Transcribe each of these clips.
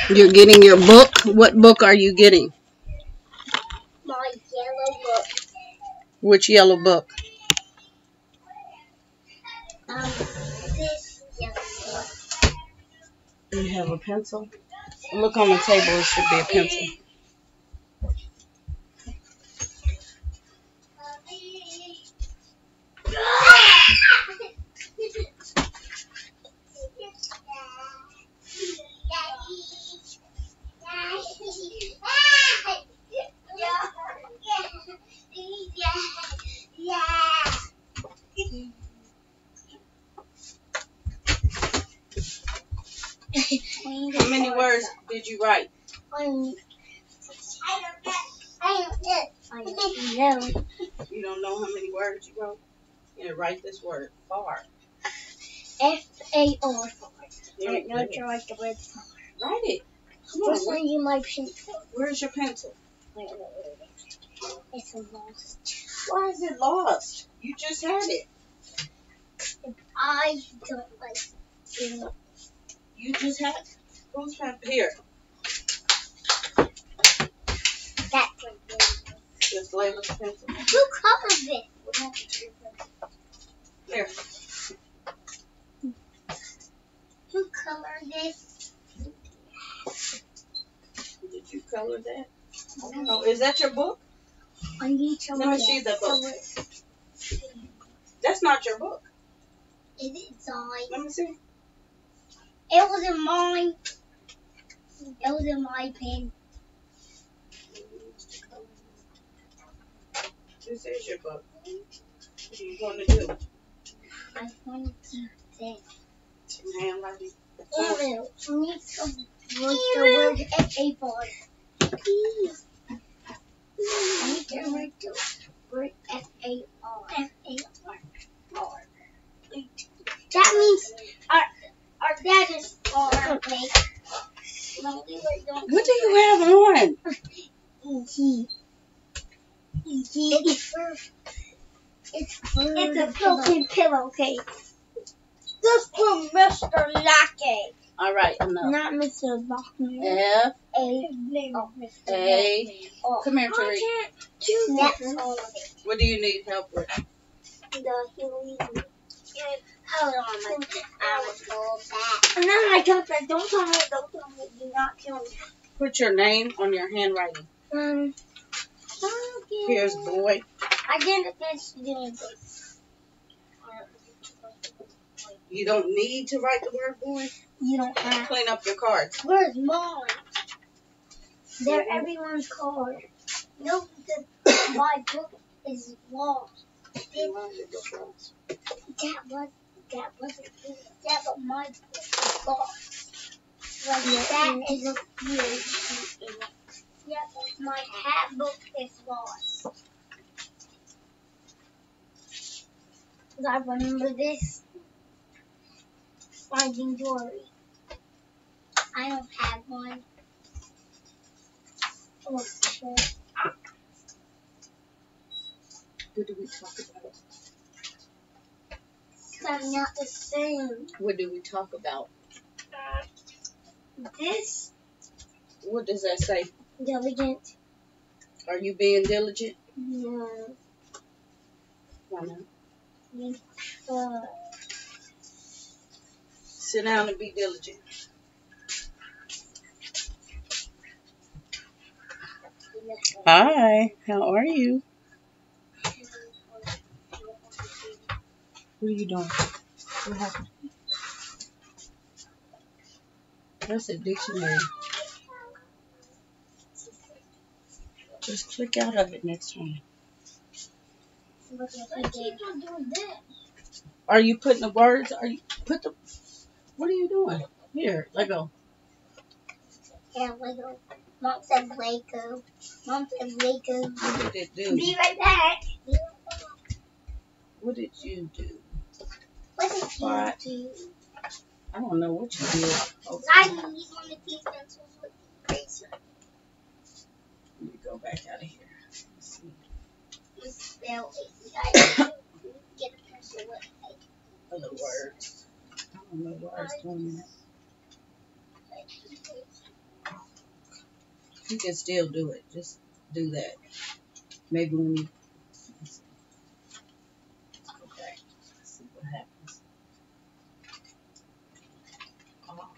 You're getting your book? What book are you getting? My yellow book. Which yellow book? This yellow book. You have a pencil? Look on the table, it should be a pencil. How many words did you write? You You don't know how many words you wrote? Yeah, write this word, far. F-A-R. I don't know Good. if you like the word far. Write it. Come Just on. you my pencil. Where's your pencil? It's lost. Why is it lost? You just had it. I don't like it. You just had it. Who's here? That's what it is. Just Layla's pencil. Who colored this? What happened to your pencil? Here. Who colored this? Did you color that? Oh, is that your book? I need to Let me see the book. That's not your book. Is it inside? Let me see. It was in mine. It was in my pen. This is your book. What are you going to do? I want to think. Some handwriting. Ew. I need to write the word F-A-R. I need to write the word F-A-R. F-A-R. That means our dad is far away. What do you have on? It's a broken pillowcase. This from Mr. Lackey. All right, enough. Not Mr. Lockman. F-A. Come here, Tariq. That's all of it. What do you need help with? Hold on, I was told that. And then I told that, don't tell me, do not kill me. Put your name on your handwriting. Here's boy. I didn't finish doing this. You don't need to write the word boy. You don't have. Clean up your cards. Where's mine? They're everyone's card. No, my book is lost. That wasn't good. That was my book is lost. Like that is a huge. Yeah, my hat book is lost. Cause I remember this. Finding Dory. I don't have one. Oh, shit. What do we talk about? I'm not the same. What do we talk about? This. What does that say? Diligent. Are you being diligent? No. Why not? Because. Sit down and be diligent. Hi, how are you? What are you doing? What happened? That's a dictionary. Just click out of it next time. Are you putting the words? What are you doing? Here, Lego. Yeah, Lego. Mom said Lego. Mom said Lego. What did it do? Be right back. What did you do? What did you do? I don't know what you did. Okay. I need one of these pencils with the eraser. Let me go back out of here. Let's see. You spell it. Get a pencil with it. Other words. I don't know why it's doing that. You can still do it. Just do that. Maybe when you... Okay. Let's see what happens. Oh.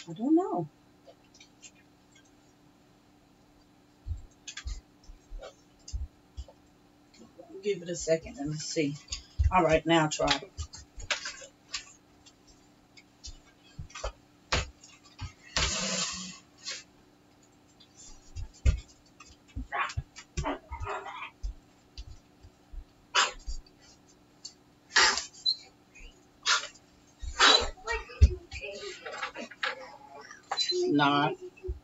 I don't know. Give it a second and let's see. All right, now try. Nod.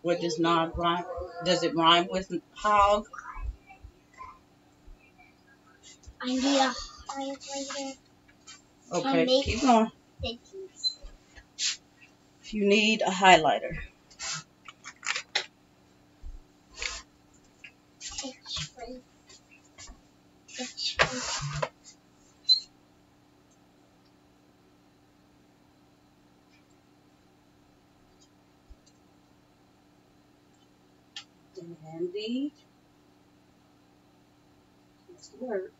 What does nod rhyme? Does it rhyme with hog? I need a highlighter. Okay, keep going. If you need a highlighter. Dandy. What's the word?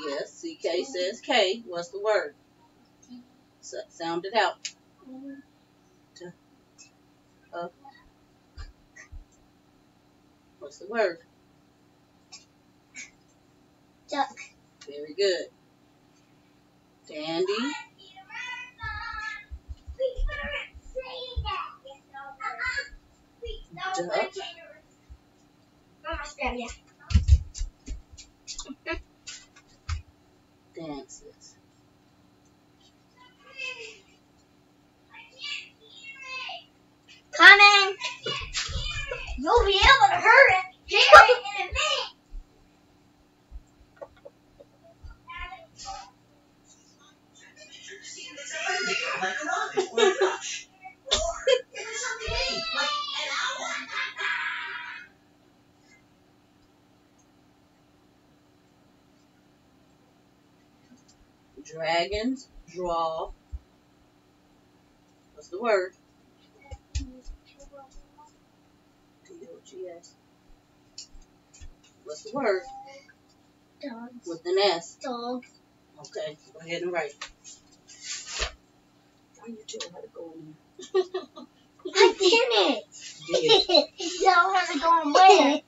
Yes, CK says K. What's the word? Sound it out. What's the word? Duck. Very good. Dandy. Duck. Dances. Coming. You'll be able to hurt it. Jerry, in a minute. Dragons draw. What's the word? D-O-G-S. What's the word? Dog. With an S. Dog. Okay, go ahead and write. Why you tell her to go in I didn't. there? You tell her to go in where?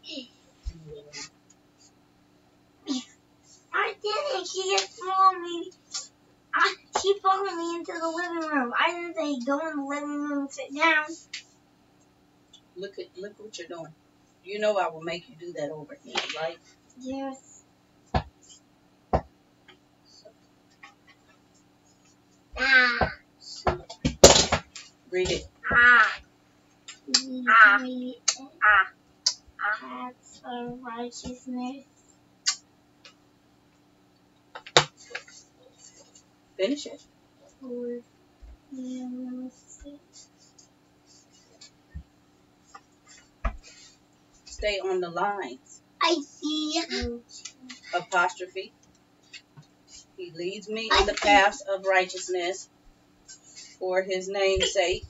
I didn't. She just followed me. She followed me into the living room. I didn't say go in the living room and sit down. Look what you're doing. You know I will make you do that over here, right? Yes. Read it. Paths of righteousness. Finish it. For mercy. Stay on the lines. I see. Apostrophe. He leads me in the paths of righteousness for his name's sake.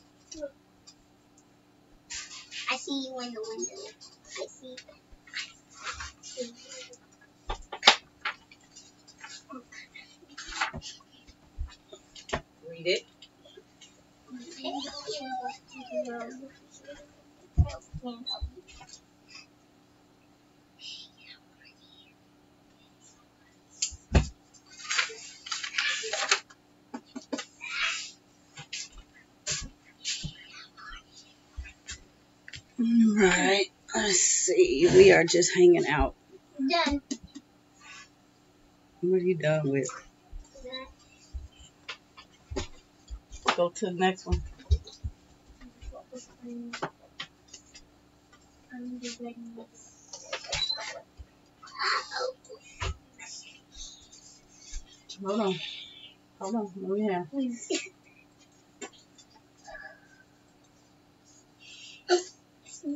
I see you in the window. I see. Read it. Right. Let's see. We are just hanging out. Done. What are you done with? Go to the next one. Hold on. Hold on. Let me have.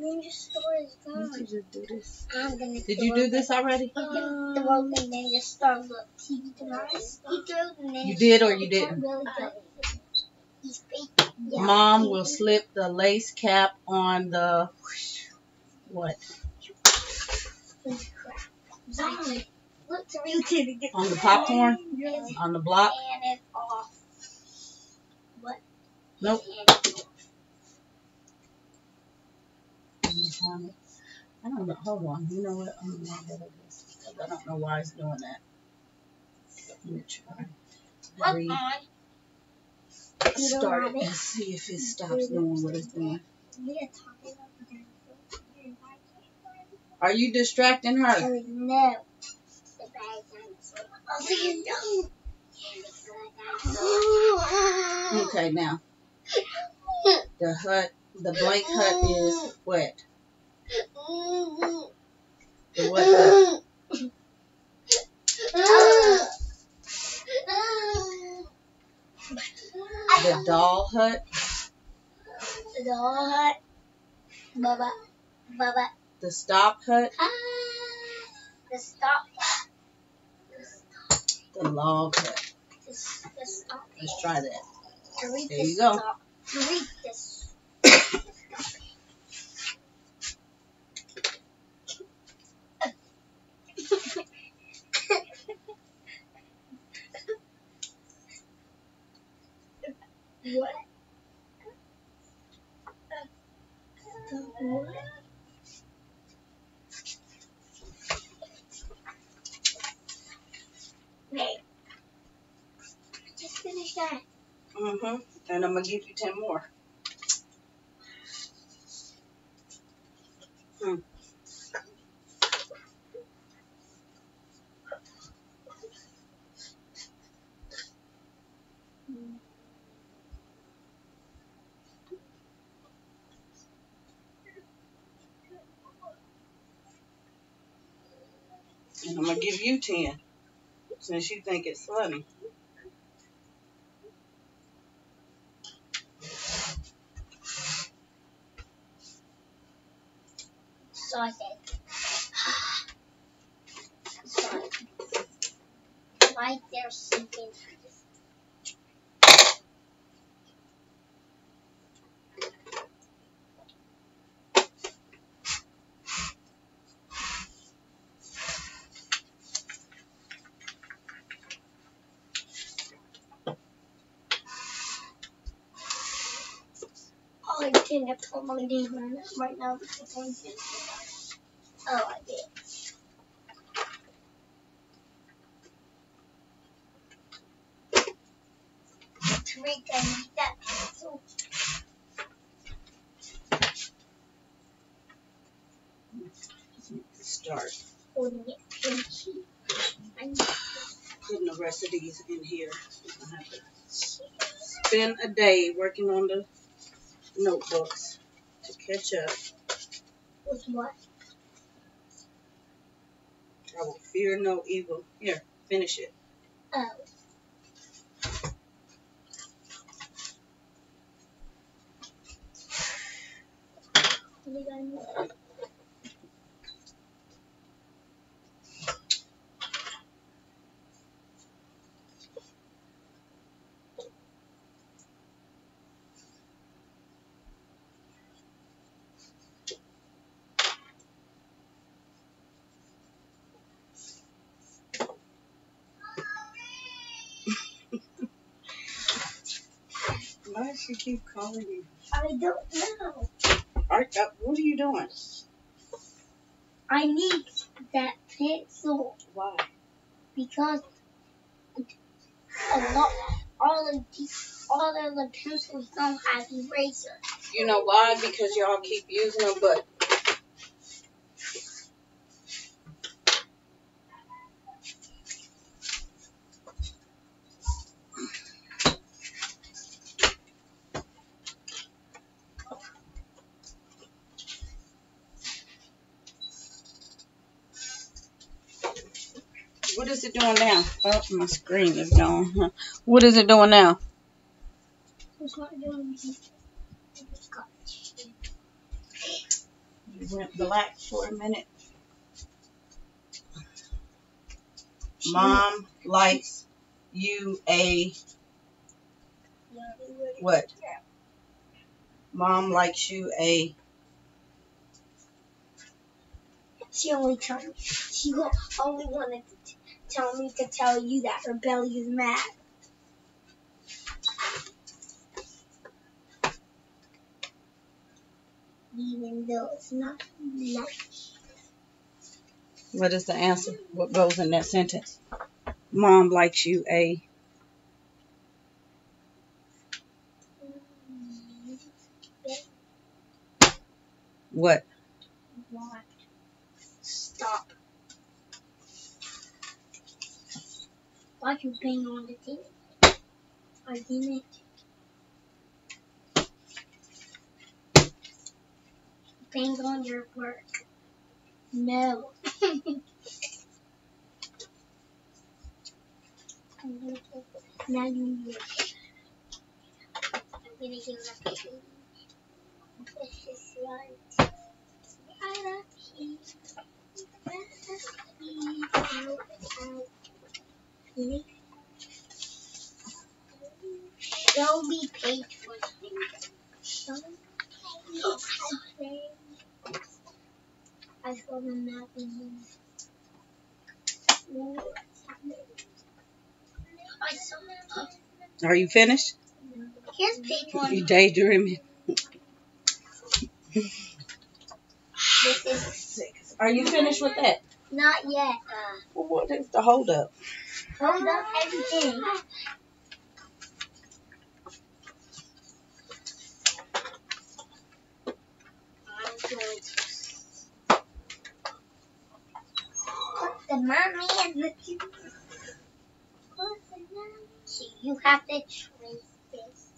ninja store is gone. Let's just do this. I'm gonna Did you do this already? He threw the ninja store. Look, he threw the ninja. You did or you didn't? Really good. He's fake. Yeah. Mom will slip the lace cap on the what? Zombie. Look, On the popcorn? On the block? And it off. What? Nope. I don't know. Hold on. You know what? I'm gonna get rid of this because I don't know why it's doing that. Let me try. Start it and see if it stops doing what it's doing. Are you distracting her? No. The bad dinosaur. Oh, you don't. Okay, now. The blank hut is wet. The what hut? The doll hut? The doll hut. Baba. Baba. The stop hut? The stop hut. The log hut. The stop. Let's try that. There you go. Read this. What? What? Wait. Just finish that. Mm-hmm. And I'm going to give you 10 more. And I'm going to give you 10 since you think it's funny. So I said, sorry. Right there, sinking. Oh, I didn't put my name right now because I did. Oh, I did. Tariq, I need that pencil. Start Holding it pinky. putting the rest of these in here. I have to spend a day working on the notebooks to catch up. With what? I will fear no evil. Here, finish it. Oh. Why does she keep calling you? I don't know. What are you doing? I need that pencil. Why? Because all of the pencils don't have erasers. You know why? Because y'all keep using them, but what is it doing now? Oh, my screen is gone. What is it doing now? It's not doing anything. relax for a minute. Mom likes you a what? Mom likes you a. She only wanted to tell me to tell you that her belly is mad. Even though it's not nice. What is the answer? What goes in that sentence? Mom likes you a. What? What? Stop. Why you bang on the table? Argument. Bang on your work. No. Now you need. I'm gonna give it a baby. This is right. Right up here. Don't be paid for things. Don't be paid. I saw them not being. I saw them. Are you finished? Here's page one. You daydreaming. This is 6. Are you finished with that? not yet. Well, what is the hold up? Hold up everything. I'm going to put the mommy and the two. You have to trace this.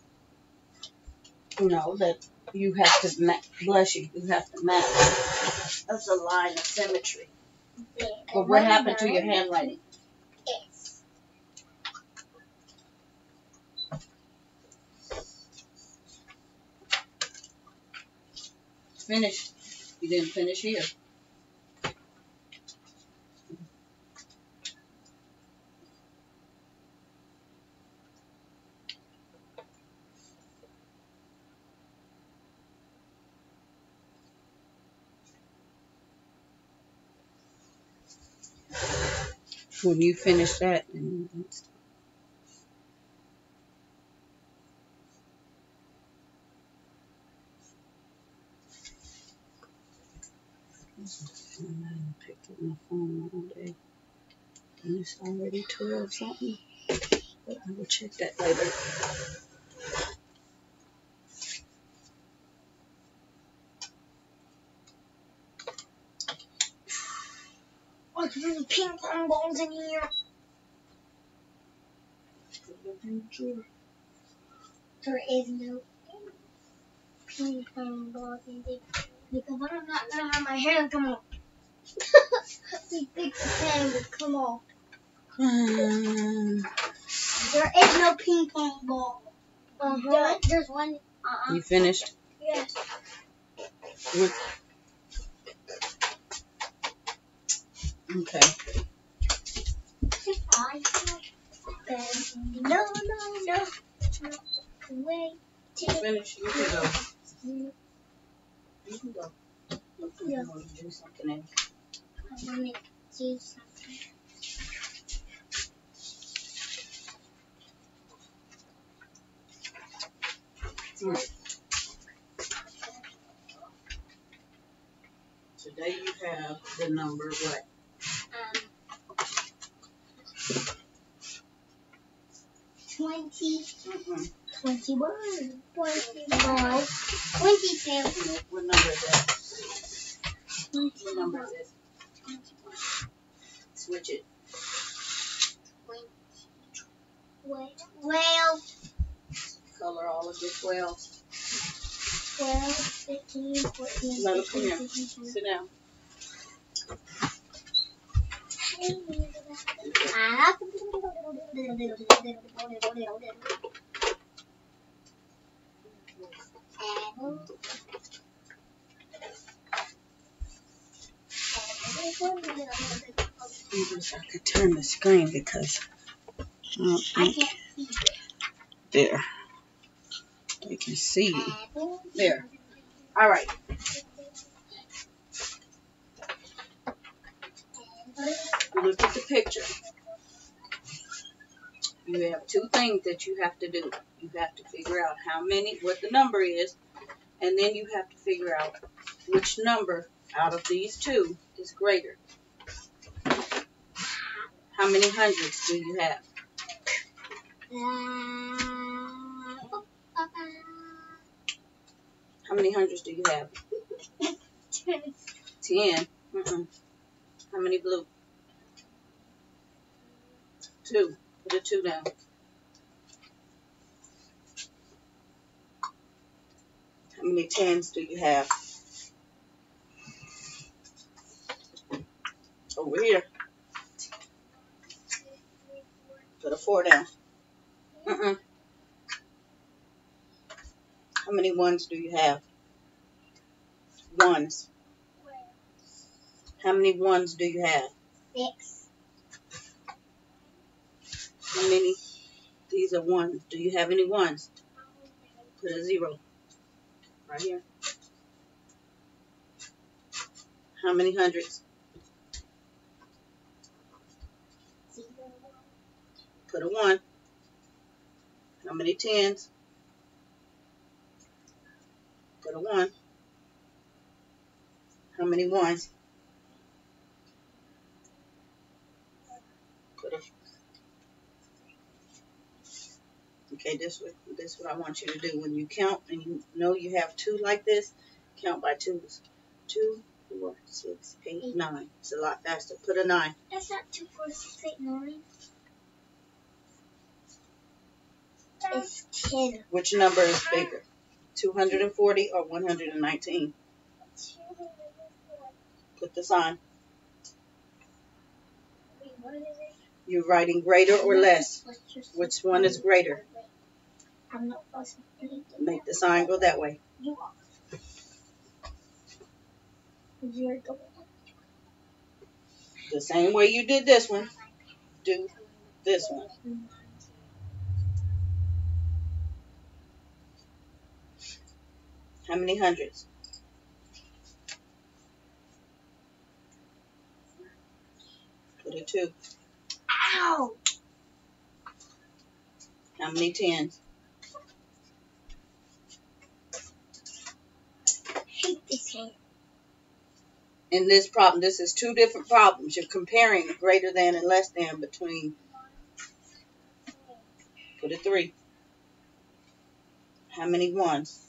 No, that you have to bless you. You have to match. That's a line of symmetry. There. But what happened to your handwriting? It's Finish. You didn't finish here. When you finish that, then I picked up my phone all day. And it's already 12 something. But I will check that later. oh, there's ping pong balls in here. There is no ping pong balls in there because I'm not gonna have my hand come off. You think the pen would come off? There is no ping pong ball. There's one. You finished? Yes. Okay. No. Wait. You finished? You can go. You can go. Yeah. You want to do something else? I want to do something. Today you have the number what? 20. 21. 22. What number is that? What number is this? 21. Switch it. 12. Color all of your 12s. 12, 15, 14, Let her 15, come here. 16, Sit down. I could turn the screen because I don't I think can't see it. there. They can see you. There. All right. Look at the picture. You have two things that you have to do. You have to figure out what the number is, and then you have to figure out which number out of these two is greater. How many hundreds do you have? How many hundreds do you have? 10. How many blue? 2. Put a 2 down. How many 10s do you have? Over here. Put a 4 down. How many 1s do you have? 1s. How many 1s do you have? 6. How many? These are 1s. Do you have any 1s? Put a 0. Right here. How many hundreds? 0. Put a 1. How many 10s? Put a 1. How many 1s? Put a... Okay, this is what I want you to do. When you count and you know you have 2 like this, count by 2s. 2, 4, 6, 8, 9. It's a lot faster. Put a 9. That's not 2, 4, 6, 8, 9. It's 10. Which number is bigger? 240 or 119? Put the sign. Wait, what is it? You're writing greater or less. Which one is greater? I'm not supposed to do it. Make the sign go that way. You are. You're going. The same way you did this one, do this one. How many hundreds? Put a 2. Ow! How many 10s? I hate this hand. In this problem, this is 2 different problems. You're comparing greater than and less than between. Put a 3. How many 1s?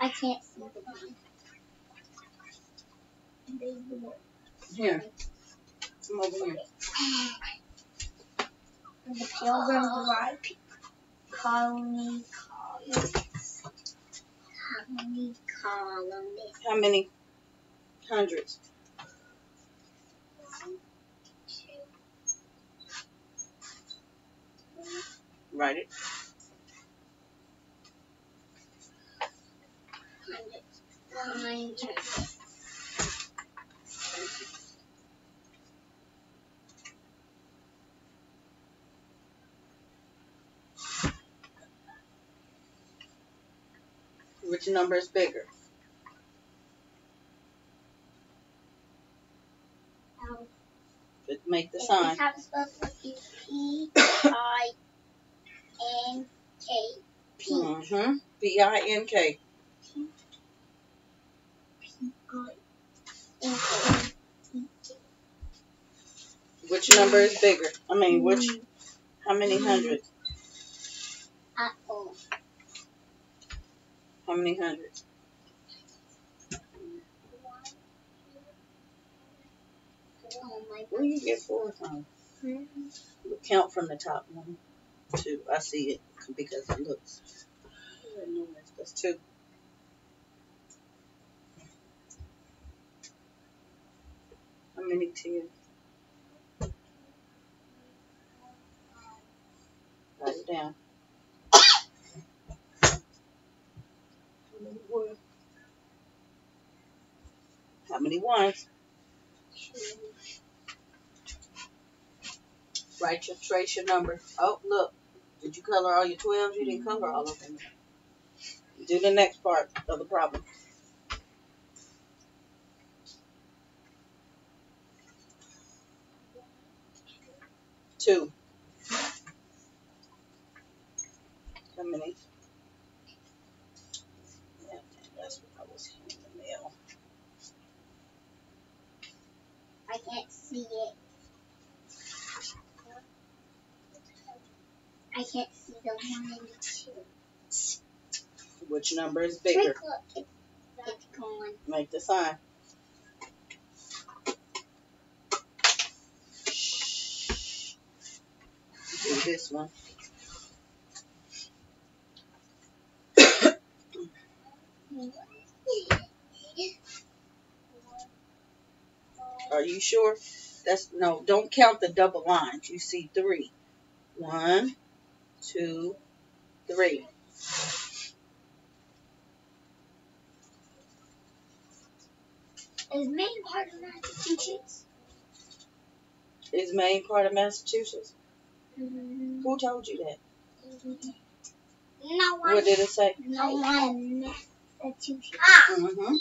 I can't see the one. Here. Come over here. The Pilgrim's Ride. Colony columns. Colony columns. How many hundreds? 1, 2, 3. Write it. Hundreds. Which number is bigger? Make the sign. How to spell it? P-I-N-K. Pink. P-I-N-K. Which number is bigger? I mean, how many hundreds? Uh-oh. How many hundreds? 1, 2, oh my. Where do you get 4 from? We'll count from the top. 1, 2. I see it because it looks. That's 2. How many 10? Write it down. How many ones? Trace your number. Oh, look. Did you color all your 12s? You didn't color all of them. Do the next part of the problem. 2. How many? Yeah, that's what I was in the mail. I can't see it. I can't see the 1 and the 2. Which number is bigger? Look, it's gone. Make the sign. Do this one. Are you sure? No, don't count the double lines. You see 3. 1, 2, 3. Is Maine part of Massachusetts? Is Maine part of Massachusetts? Mm-hmm. Who told you that? No one. What did it say? No one. Massachusetts. Mm-hmm.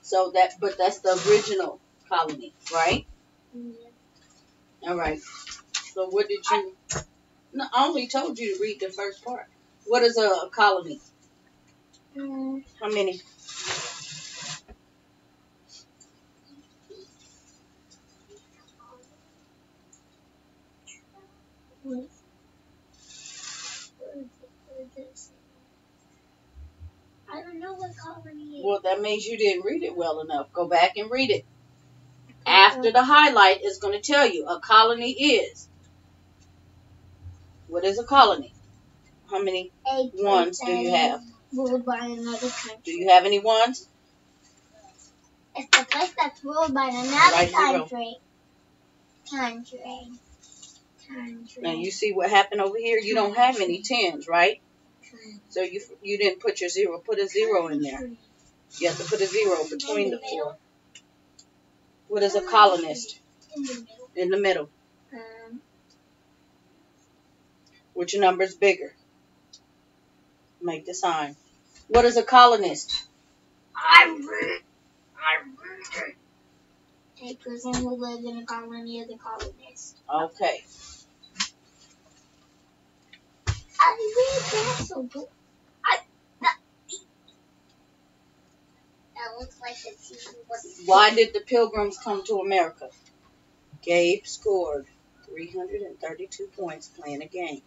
So but that's the original colony, right? Yeah. All right. So what did you? No, I only told you to read the first part. What is a colony? How many? I don't know what colony is. Well, that means you didn't read it well enough. Go back and read it. After the highlight is going to tell you a colony is. What is a colony? How many ones do you have? Ruled by another country. Do you have any ones? It's the place that's ruled by another country. Now you see what happened over here? You don't have any 10s, right? So you didn't put your 0. Put a 0 in there. You have to put a 0 between the 4. What is a colonist? In the middle. Which number's bigger? Make the sign. What is a colonist? A person who lives in a colony is a colonist. Okay. I read that so good. That looks like the TV was. Why did the Pilgrims come to America? Gabe scored 332 points playing a game.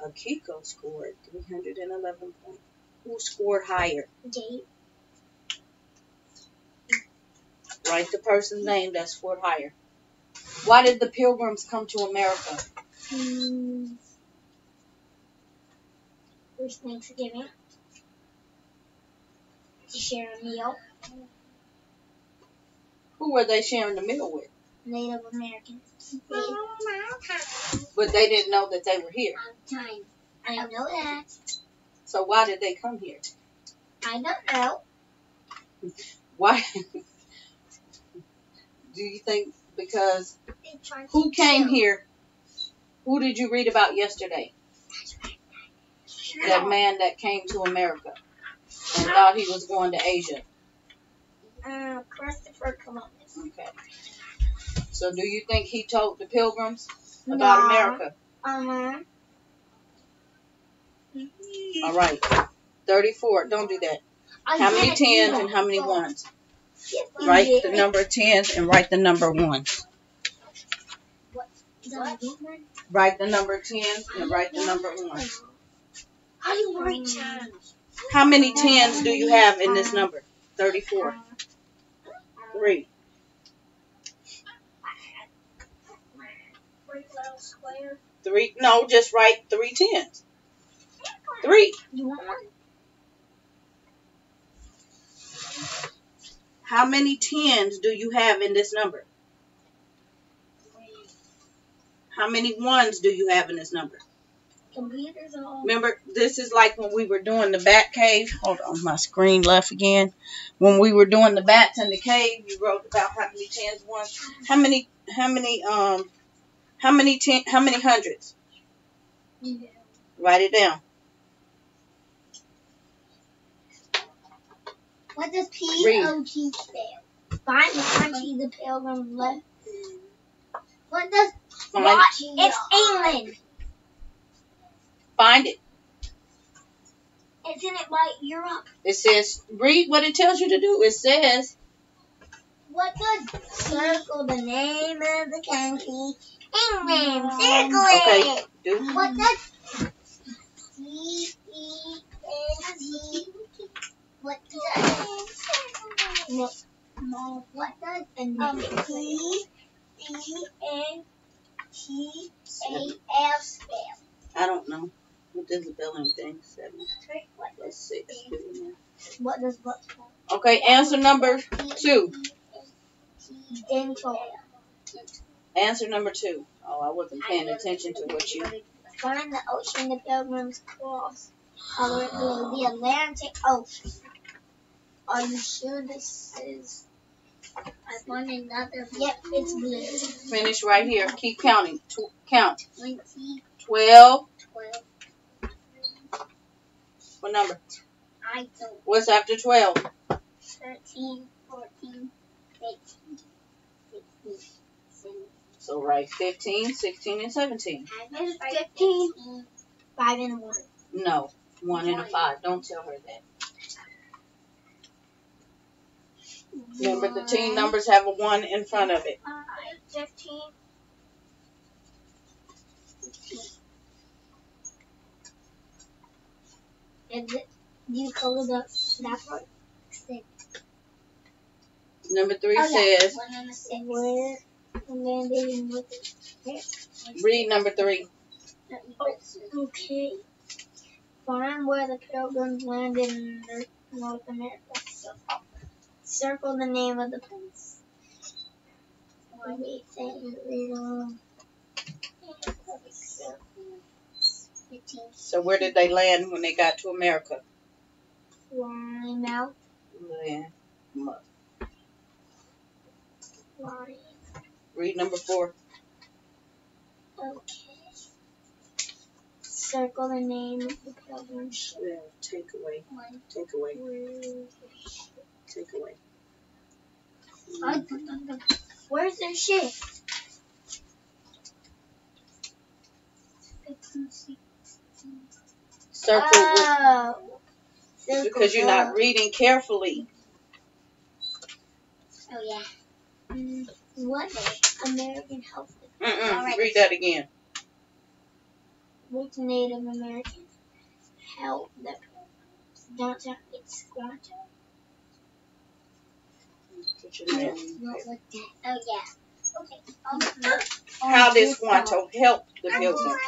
Akiko scored 311 points. Who scored higher? Gabe. Write the person's name that scored higher. Why did the Pilgrims come to America? First Thanksgiving. To share a meal. Who were they sharing the meal with? Native Americans. But they didn't know that they were here. I don't know that. So why did they come here? I don't know. Why? Do you think because who came here? Who did you read about yesterday? That man that came to America and thought he was going to Asia. Christopher Columbus. Okay. So do you think he told the Pilgrims about America? All right. 34. Don't do that. How many 10s and how many 1s? Write the number 10s and write the number 1s. Write the number 10s and write the number 1s. How do you write 10s? How many 10s do you have in this number? 34. 3. Square. 3. No, just write 3 10s. 3. You want one? How many 10s do you have in this number? How many 1s do you have in this number? Computers on. Remember, this is like when we were doing the bat cave. Hold on, my screen left again. When we were doing the bats in the cave, you wrote about how many tens, ones, how many hundreds? Yeah. Write it down. What does P-O-T spell? Find the country the pilgrims left. What does watch? It's England. Find it. Isn't it like Europe? It says, read what it tells you to do. It says, What does circle the name of the country? England. Circle it. okay, do. What does C-E-N-T? What does no. What does P-E-N-T-A-L spell? I don't know. What does the billing thing say? What That's does 6. what does what spell? Okay, answer number 2. Dental. Answer number 2. Oh, I wasn't paying attention to what you... Find the ocean the pilgrims cross. Color it blue. The Atlantic Ocean. Are you sure this is... I find another... Yep, it's blue. Finish right here. Keep counting. Count. 20, 12. 12. What number? I don't. What's after 12? 13, 14, 15, 16, 17. So write 15, 16, and 17. 15, 5 and 1. No. 1 and a 5. Don't tell her that. Remember, the teen numbers have a 1 in front of it. 15. Do you color that part? 6. Number 3 says, Where landing with it. read number 3. Okay. Find where the pilgrims landed in North America. Circle the name of the place. So where did they land when they got to America? Plymouth. Read number 4. Okay. Circle the name of the pilgrim ship. Yeah, take away. Take away. Take away. Where's their ship? Circle Circle because you're not reading carefully. Oh yeah. What American health? Read that again. Which Native American helped the pilgrims? Downtown, it's Squanto. Put your name. Oh yeah. Okay. How did Squanto help the pilgrims?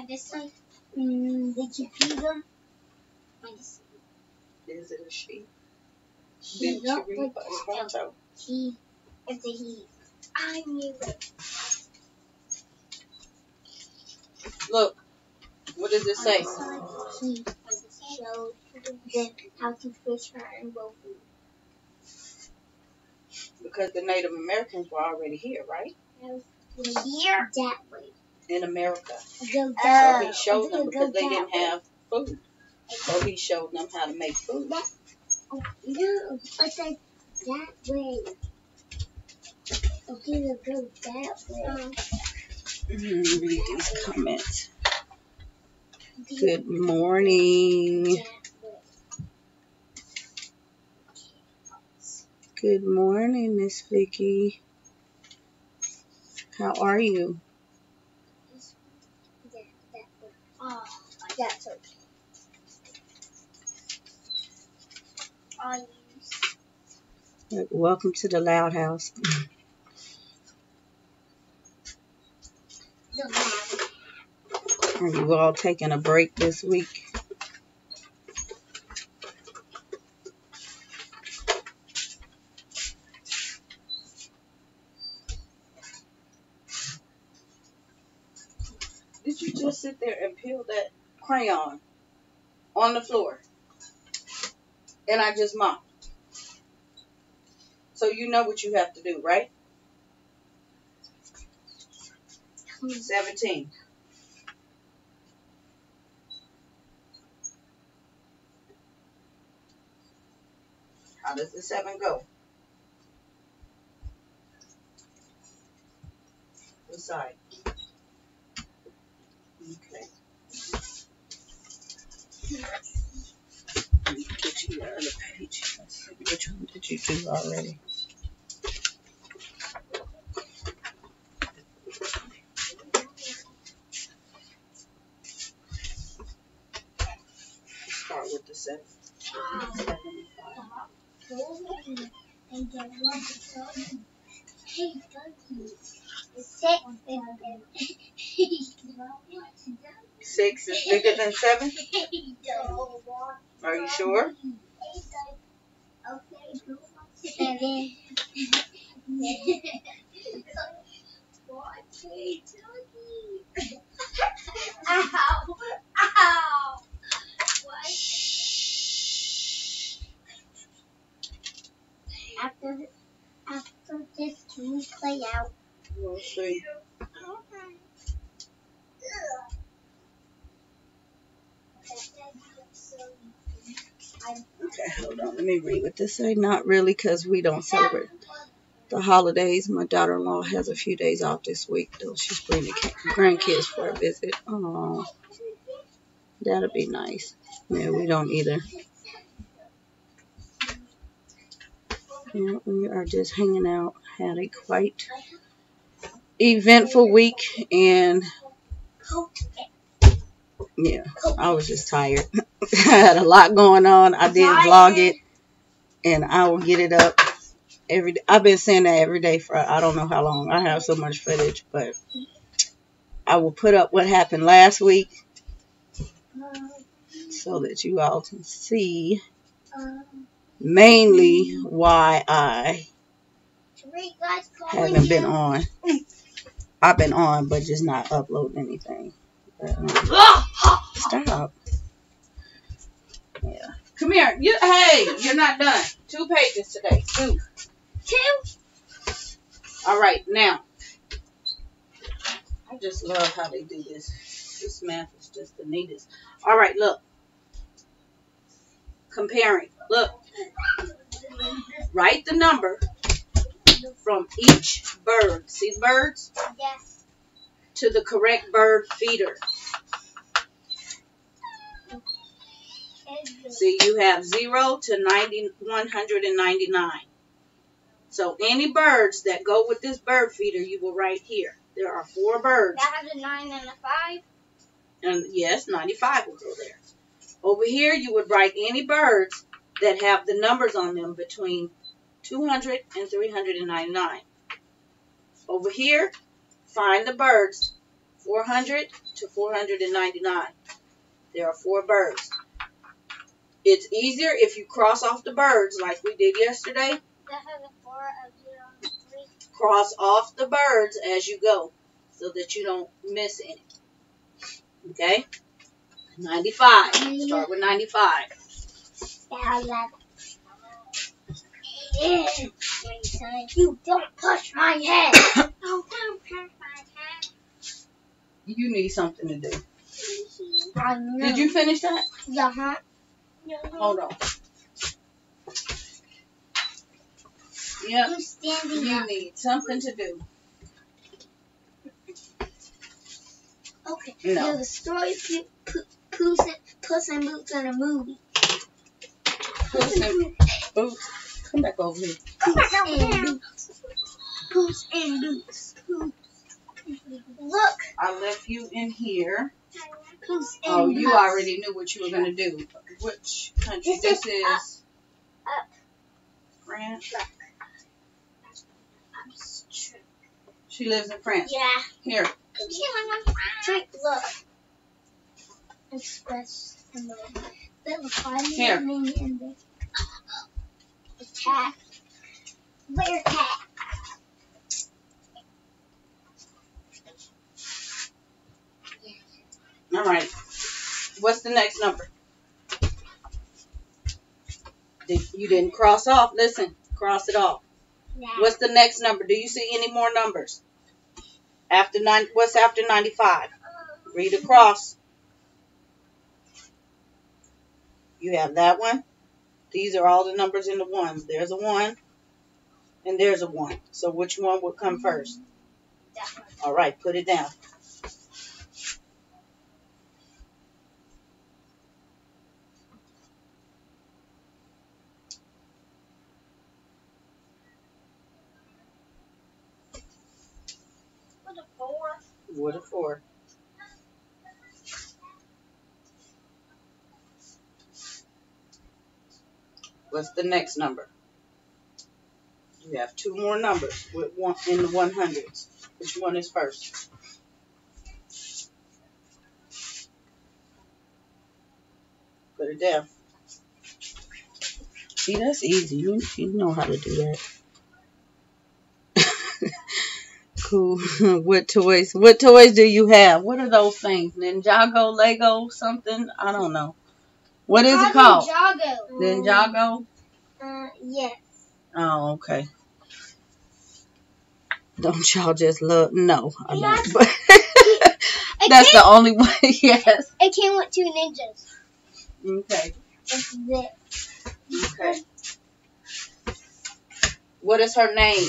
This side. Did you feed them? Is it a she? Didn't you read by Squanto? He. It's a he. I knew it. Look. What does it say? He showed them how to fish her and grow food. Because the Native Americans were already here, right? Here? That way. In America. So he showed them because they didn't have food. So he showed them how to make food. No, I said that way. Okay, we'll go that way. Read these comments. Good morning. Good morning, Miss Vicky. How are you? Oh, that's okay. Welcome to the Loud House. Are you all taking a break this week? Did you just sit there and peel that crayon on the floor? And I just mopped. So you know what you have to do, right? 17. How does the 7 go? This side. Okay. Let me get you the other page. Let's see, which one did you do already? Start with the 7. 75. Six is bigger than 7? Are you sure? After this, can we play out? We'll see. Okay, hold on. Let me read what this say. Not really, because we don't celebrate the holidays. My daughter-in-law has a few days off this week, though. She's bringing the grandkids for a visit. Oh, that'll be nice. Yeah, we don't either. Yeah, we are just hanging out. Had a quite eventful week, and yeah, I was just tired. I had a lot going on. I did vlog it, and I will get it up every day. I've been saying that every day for I don't know how long. I have so much footage, but I will put up what happened last week so that you all can see mainly why I haven't been on. I've been on, but just not uploading anything. Stop. Yeah. Come here. Hey, you're not done. 2 pages today. 2. All right, now. I just love how they do this. This math is just the neatest. All right, look. Comparing. Look. Write the number from each bird. See the birds? Yes. To the correct bird feeder. See, you have 0 to 199. So any birds that go with this bird feeder, you will write here. There are 4 birds. That has a 9 and a 5. And yes, 95 will go there. Over here, you would write any birds that have the numbers on them between 200 and 399. Over here, find the birds 400 to 499. There are 4 birds. It's easier if you cross off the birds like we did yesterday. That has a 4, a 0, and a 3. Cross off the birds as you go so that you don't miss any. Okay? 95. Start with 95. You don't push my head. Don't push my head. You need something to do. I know. Did you finish that? Yeah. Hold on. Yep. You standing You up. need something to do. Okay. No. There's a story Puss in Boots in a movie. Puss in Boots. Come back over here. Puss in Boots. Look. I left you in here. Puss in Oh, Boots. you already knew what you were going to do. Which country? This is up. France. She lives in France. Yeah. Here. Drink, look. Express Here. The cat. Where cat? All right. What's the next number? You didn't cross off. Listen, cross it off. Yeah. What's the next number? Do you see any more numbers? After 9, what's after 95? Read across. You have that one. These are all the numbers in the ones. There's a 1 and there's a 1. So which one would come first? That one. All right, put it down. What a 4. What a 4. What's the next number? You have 2 more numbers with one in the 100s. Which one is first? Put it down. See, that's easy. You know how to do that. Cool. What toys do you have? What are those things? Ninjago, Lego, something? I don't know. What is it called? Ninjago. Ninjago? Yes. Oh, okay. Don't y'all just love? No, I don't. But that's the only way. Yes. It came with 2 ninjas. Okay. It's this. Okay. What is her name?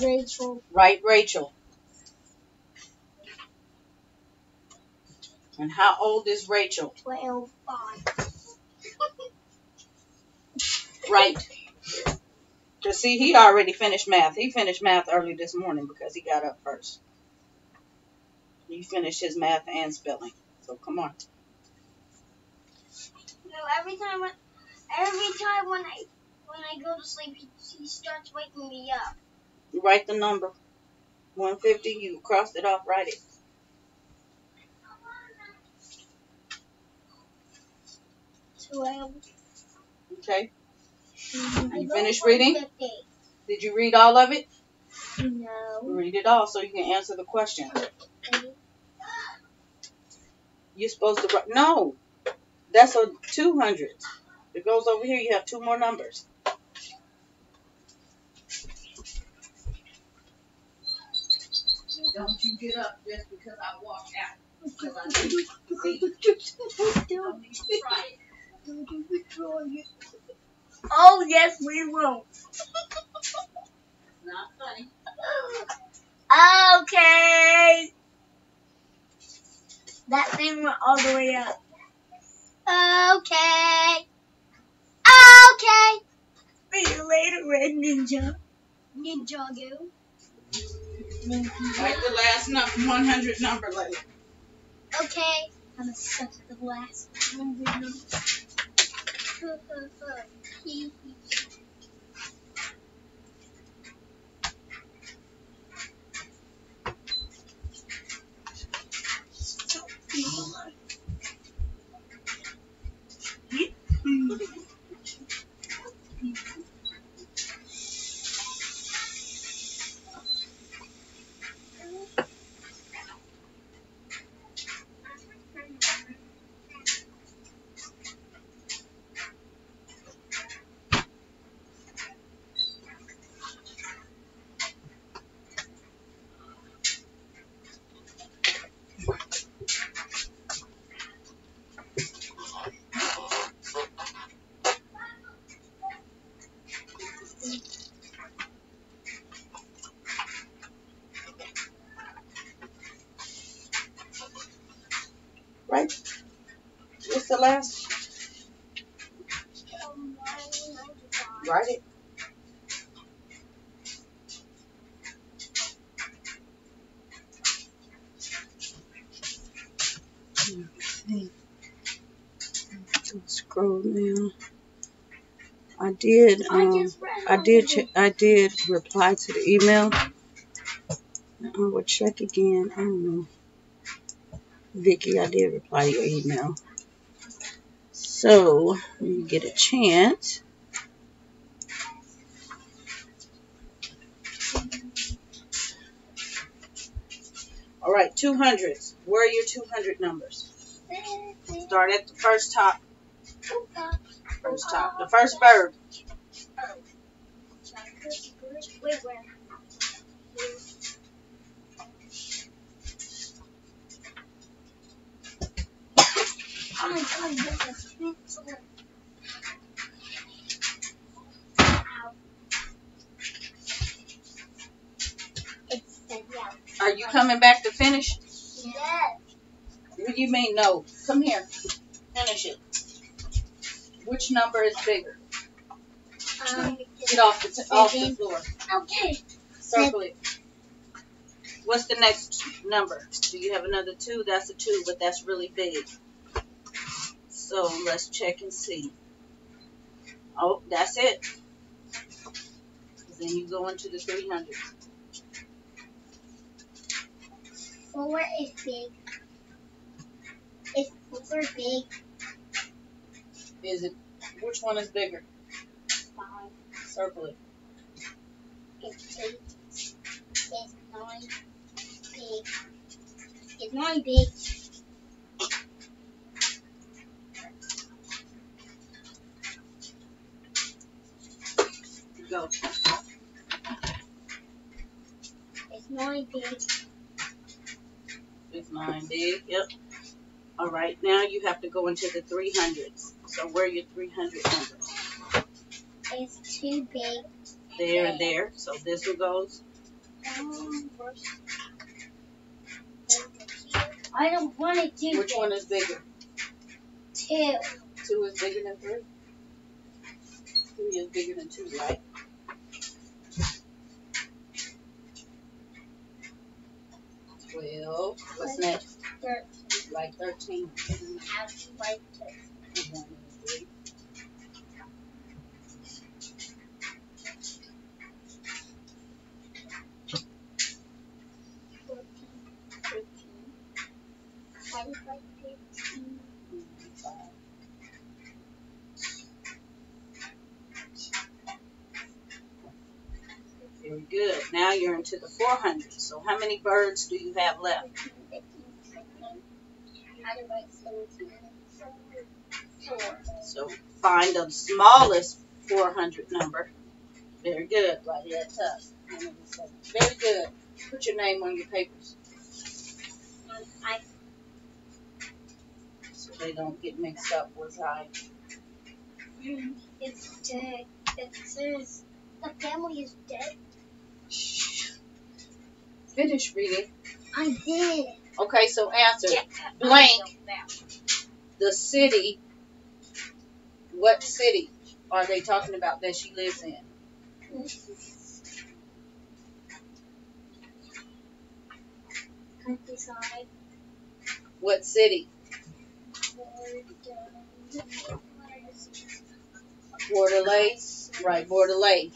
Rachel. Right, Rachel. And how old is Rachel? 12. Right. Because, see, he already finished math. He finished math early this morning because he got up first. He finished his math and spelling. So, come on. No, every time when I go to sleep, he starts waking me up. You write the number. 150, you crossed it off, write it. Okay. You finished reading? Did you read all of it? No. Read it all so you can answer the question. You're supposed to write. No. That's a 200. It goes over here. You have 2 more numbers. Don't you get up just because I walked out. Because I need to see. Don't need to try it. Oh, yes, we will. Not funny. Okay. That thing went all the way up. Okay. Okay. See you later, Red Ninja. Ninjago. Write the last 100 number later. Okay. I'm a suck at the last 100 numbers. Right? What's the last? Write it. Scroll down. I did reply to the email. I will check again. I don't know. Vicky, I did reply to your email. So, when you get a chance. All right, 200s. Where are your 200 numbers? Start at the first top. First top. The first bird. Oh my god, there's a pencil. It's the yellow. Are you coming back to finish? Yes. What do you mean no? Come here. Finish it. Which number is bigger? Get off the floor. Okay. Circle it. What's the next number? Do you have another 2? That's a 2, but that's really big. So let's check and see. Oh, that's it. Then you go into the 300. 4 is big. Is 4 big? Is it? Which one is bigger? 5. Circle it. It's 8. It's 9 big. It's 9 big. Go. It's 9 big. It's 9 big. Yep. All right. Now you have to go into the 300s. So where are your 300 numbers? It's 2 big. There and there. So this one goes. I don't want to do Which one is bigger? 2. 2 is bigger than 3? 3 is bigger than 2, right? Well, what's next? 13. Like 13. How do you like this? 1 and 3. 14, 15. How do you like 15? 5. Very good. Now you're into the 400s. So how many birds do you have left? 14, 15, 16. How do you like 17? 4. So find the smallest 400 number. Very good. Right here at the top. Very good. Put your name on your papers so they don't get mixed up with I. It's dead. It says the family is dead. Shh. Finish reading. I did. Okay, so answer. Blank. The city. What city are they talking about that she lives in? Countryside. What city? Bordelais. Right, Bordelais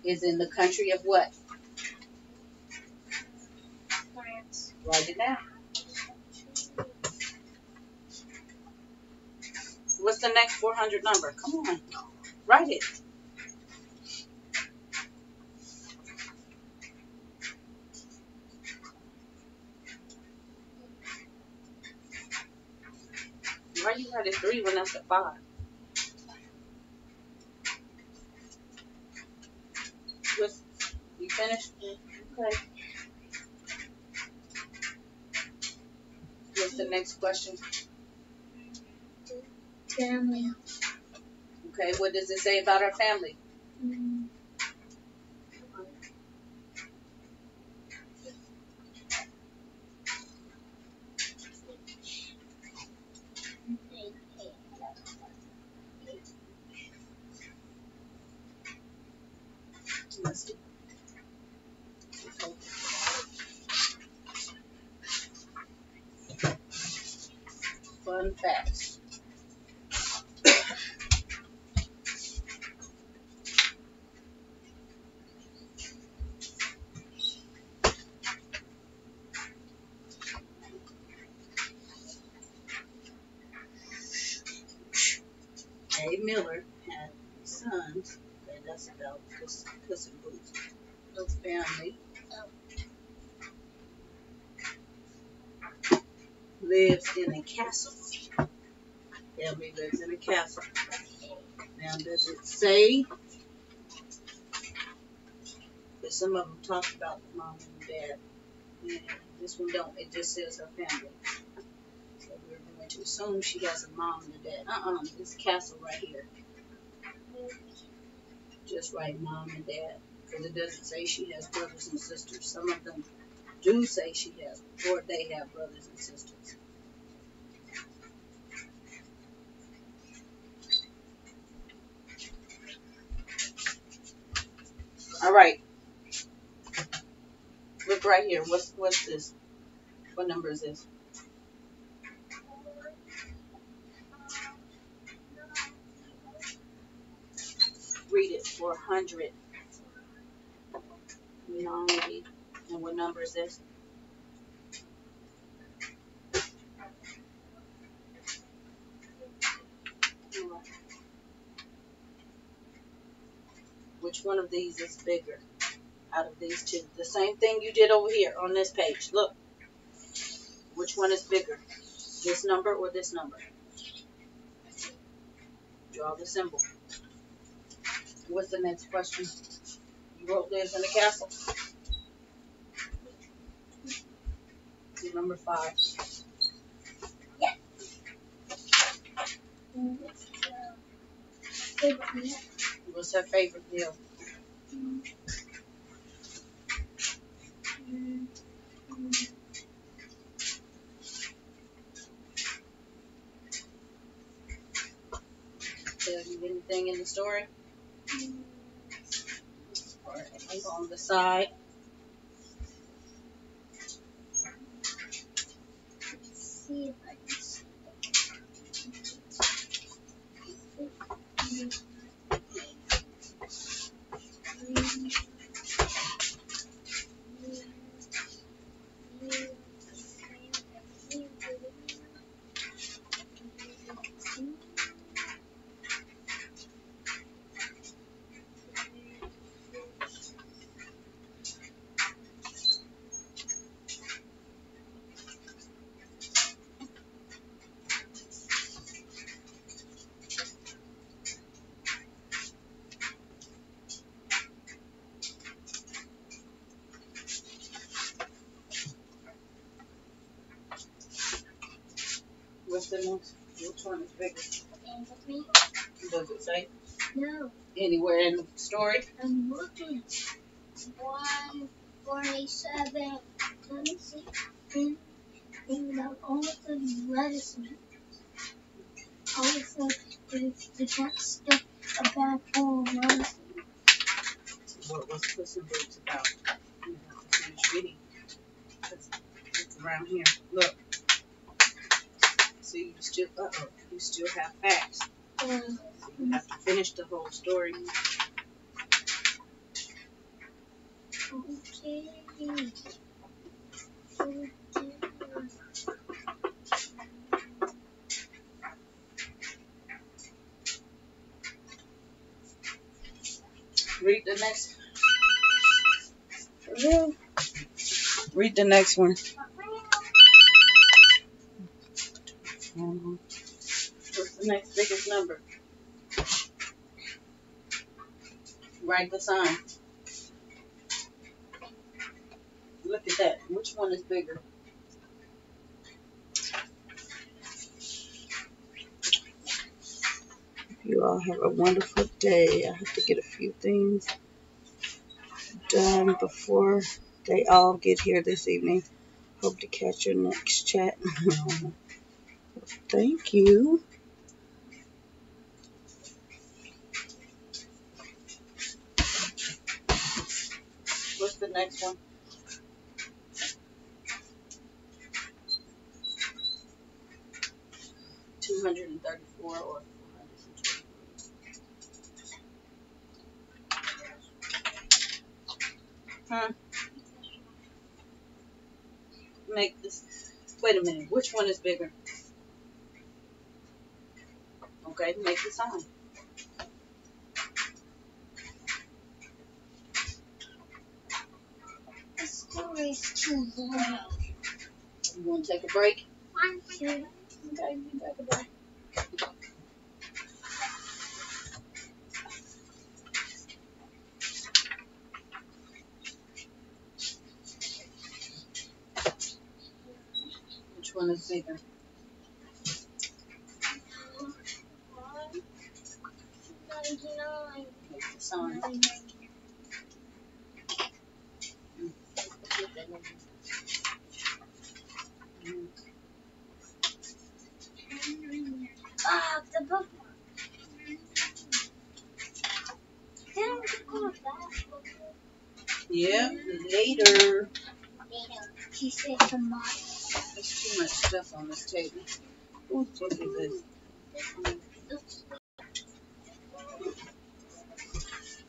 is in the country of what? France. Write it down. What's the next 400 number? Come on. Write it. Why you write a 3 when that's a 5? You finished? Okay. What's the next question? Family. Okay, what does it say about our family? Let's see. Fun facts. A. Miller had sons. Okay, that's about Puss in Boots. No family. lives in a castle. Family lives in a castle. Now, does it say? Because some of them talk about the mom and dad. And this one don't. It just says her family. So we're going to assume she has a mom and a dad. This castle right here. Just write mom and dad. Because it doesn't say she has brothers and sisters. Some of them do say she has, or they have brothers and sisters. All right. Look right here. What's this? What number is this? Read it. 490. And what number is this? Which one of these is bigger out of these two? The same thing you did over here on this page. Look. Which one is bigger? This number or this number? Draw the symbol. What's the next question? You wrote lives in the castle. Number 5. Yeah. What's her favorite meal? Tell you anything in the story? Or anything on the side? Let's see if I can see. What's the next? Which one is bigger? Does it say? No. Anywhere in the story? I'm looking. 147. Let me see. And without all of the lettuce. All of the text about all of lettuce. What's Puss in Boots about? You have to finish reading. It's around here. Look. See, you still have facts. So you have to finish the whole story. Okay. Read the next. Read the next one. What's the next biggest number? Write the sign. Look at that. Which one is bigger? You all have a wonderful day. I have to get a few things done before they all get here this evening. Hope to catch your next chat. Thank you. What's the next one? $234 or $423. Make this. Wait a minute. Which one is bigger? Okay, make the sign. The story's too long. You want to take a break? Okay, goodbye. Which one is bigger? 99. What's the sign? Ah, the bookmark. Didn't we go to that? Yeah, later. She said tomorrow. There's too much stuff on this table. Whose book is this?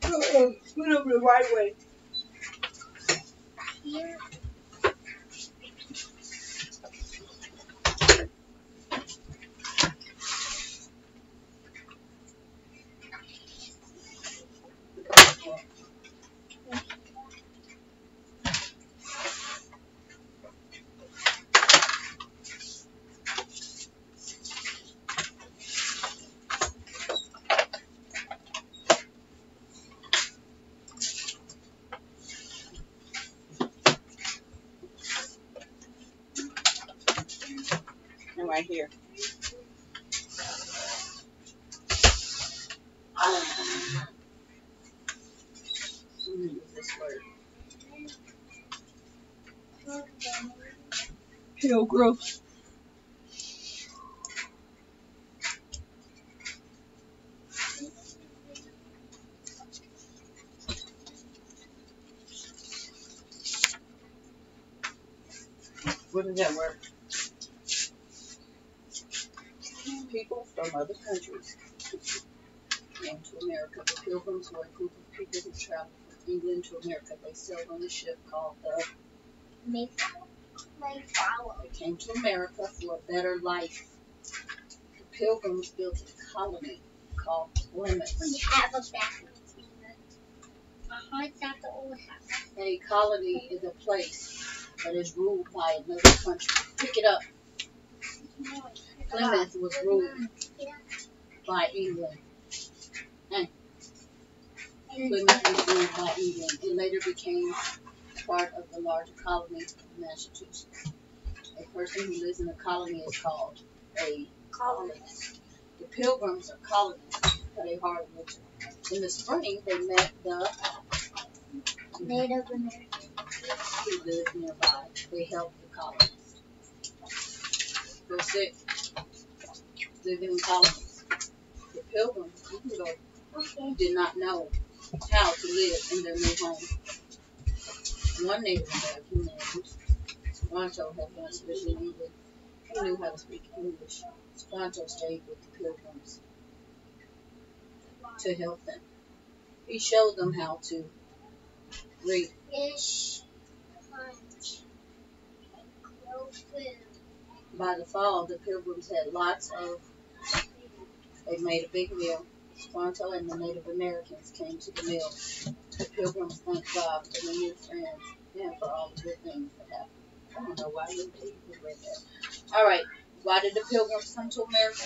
Put over the right way. Here. And right here. Use this word. Pilgrim. What does that word? People from other countries came to America. The Pilgrims were a group of people who traveled from England to America. They sailed on a ship called the Mayflower. They came to America for a better life. The Pilgrims built a colony called Plymouth. We have a bathroom. It's not the old house. A colony is a place that is ruled by another country. Pick it up. Plymouth was ruled by England. Plymouth was ruled by England. It later became part of the larger colony of Massachusetts. A person who lives in a colony is called a colonist. The Pilgrims are colonists, had a hard winter. In the spring, they met the Native Americans who lived nearby. They helped the colonists. Verse 6. Living in colonies. The Pilgrims, you can go, did not know how to live in their new home. One Native American named Squanto had once lived in England. He knew how to speak English. Squanto stayed with the Pilgrims to help them. He showed them how to read. fish, punch, and grow food. By the fall, the Pilgrims had lots of. They made a big meal. Squanto and the Native Americans came to the meal. The Pilgrims thanked God for their new friends and for all the good things that happened. I don't know why you read that. All right. Why did the Pilgrims come to America?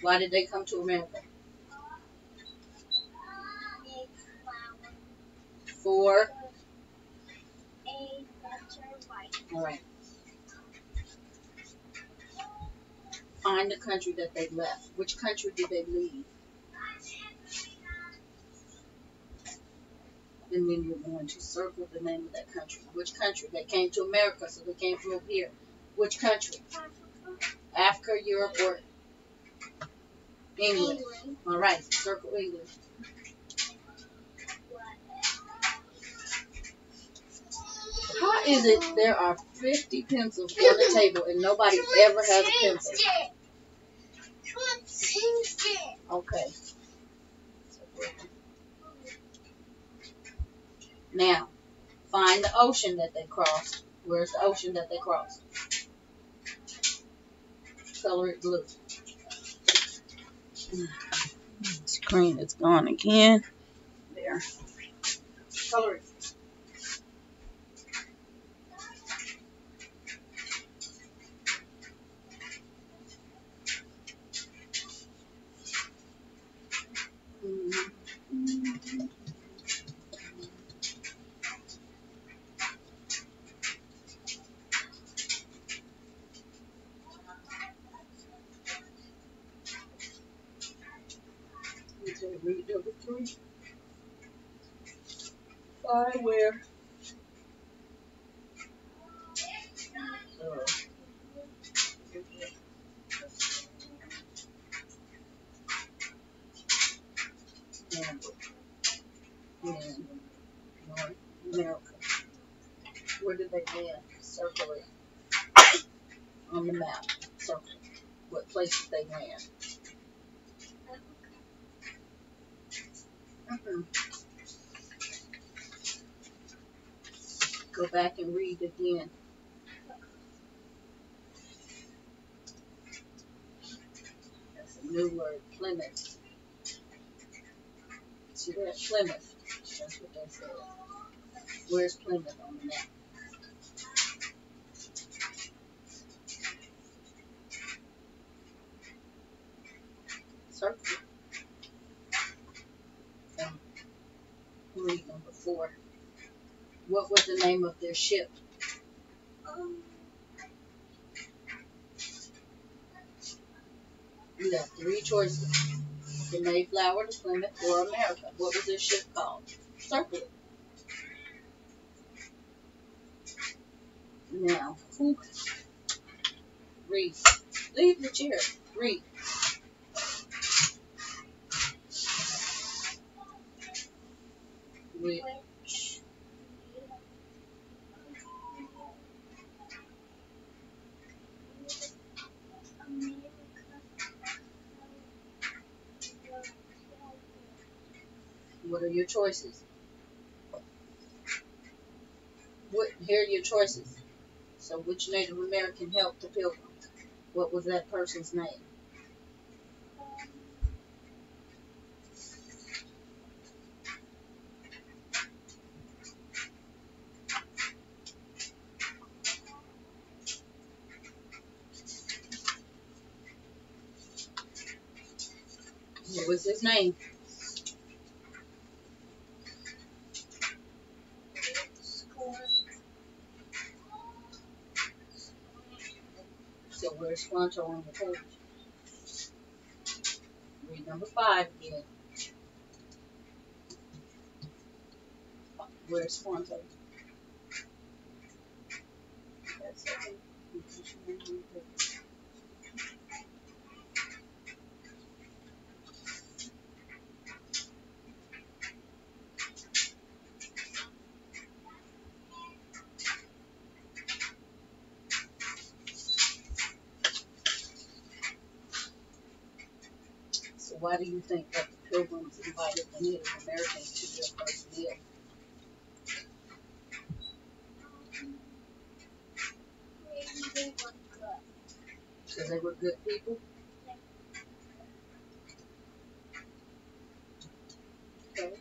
Why did they come to America? For a better life. all right. Find the country that they left. Which country did they leave? And then you're going to circle the name of that country. Which country? They came to America, so they came from over here. Which country? Africa, Europe, or England? All right, circle England. How is it there are 50 pencils on the table and nobody ever has a pencil? Okay. Now, find the ocean that they crossed. Where's the ocean that they crossed? Color it blue. Screen is gone again. There. Coloring. Okay, read number 3. Find where. In North America. Where did they land? Circle it on the map. Circle what places they land. Go back and read again. That's a new word, Plymouth. See that? Plymouth. That's what they said. Where's Plymouth on the map? Circle. Read number 4. What was the name of their ship? You have 3 choices. The Mayflower, the Plymouth, or America. What was their ship called? Circle it. Now, who? Read. Leave the chair. Read. Which? What are your choices? Here are your choices. So which Native American helped the Pilgrims? What was that person's name? What was his name? So where's Squanto on the page? Read number 5 again. Where's Squanto? That's okay. So why do you think that the Pilgrims invited the Native Americans to their first meal? Because they were good people? Okay.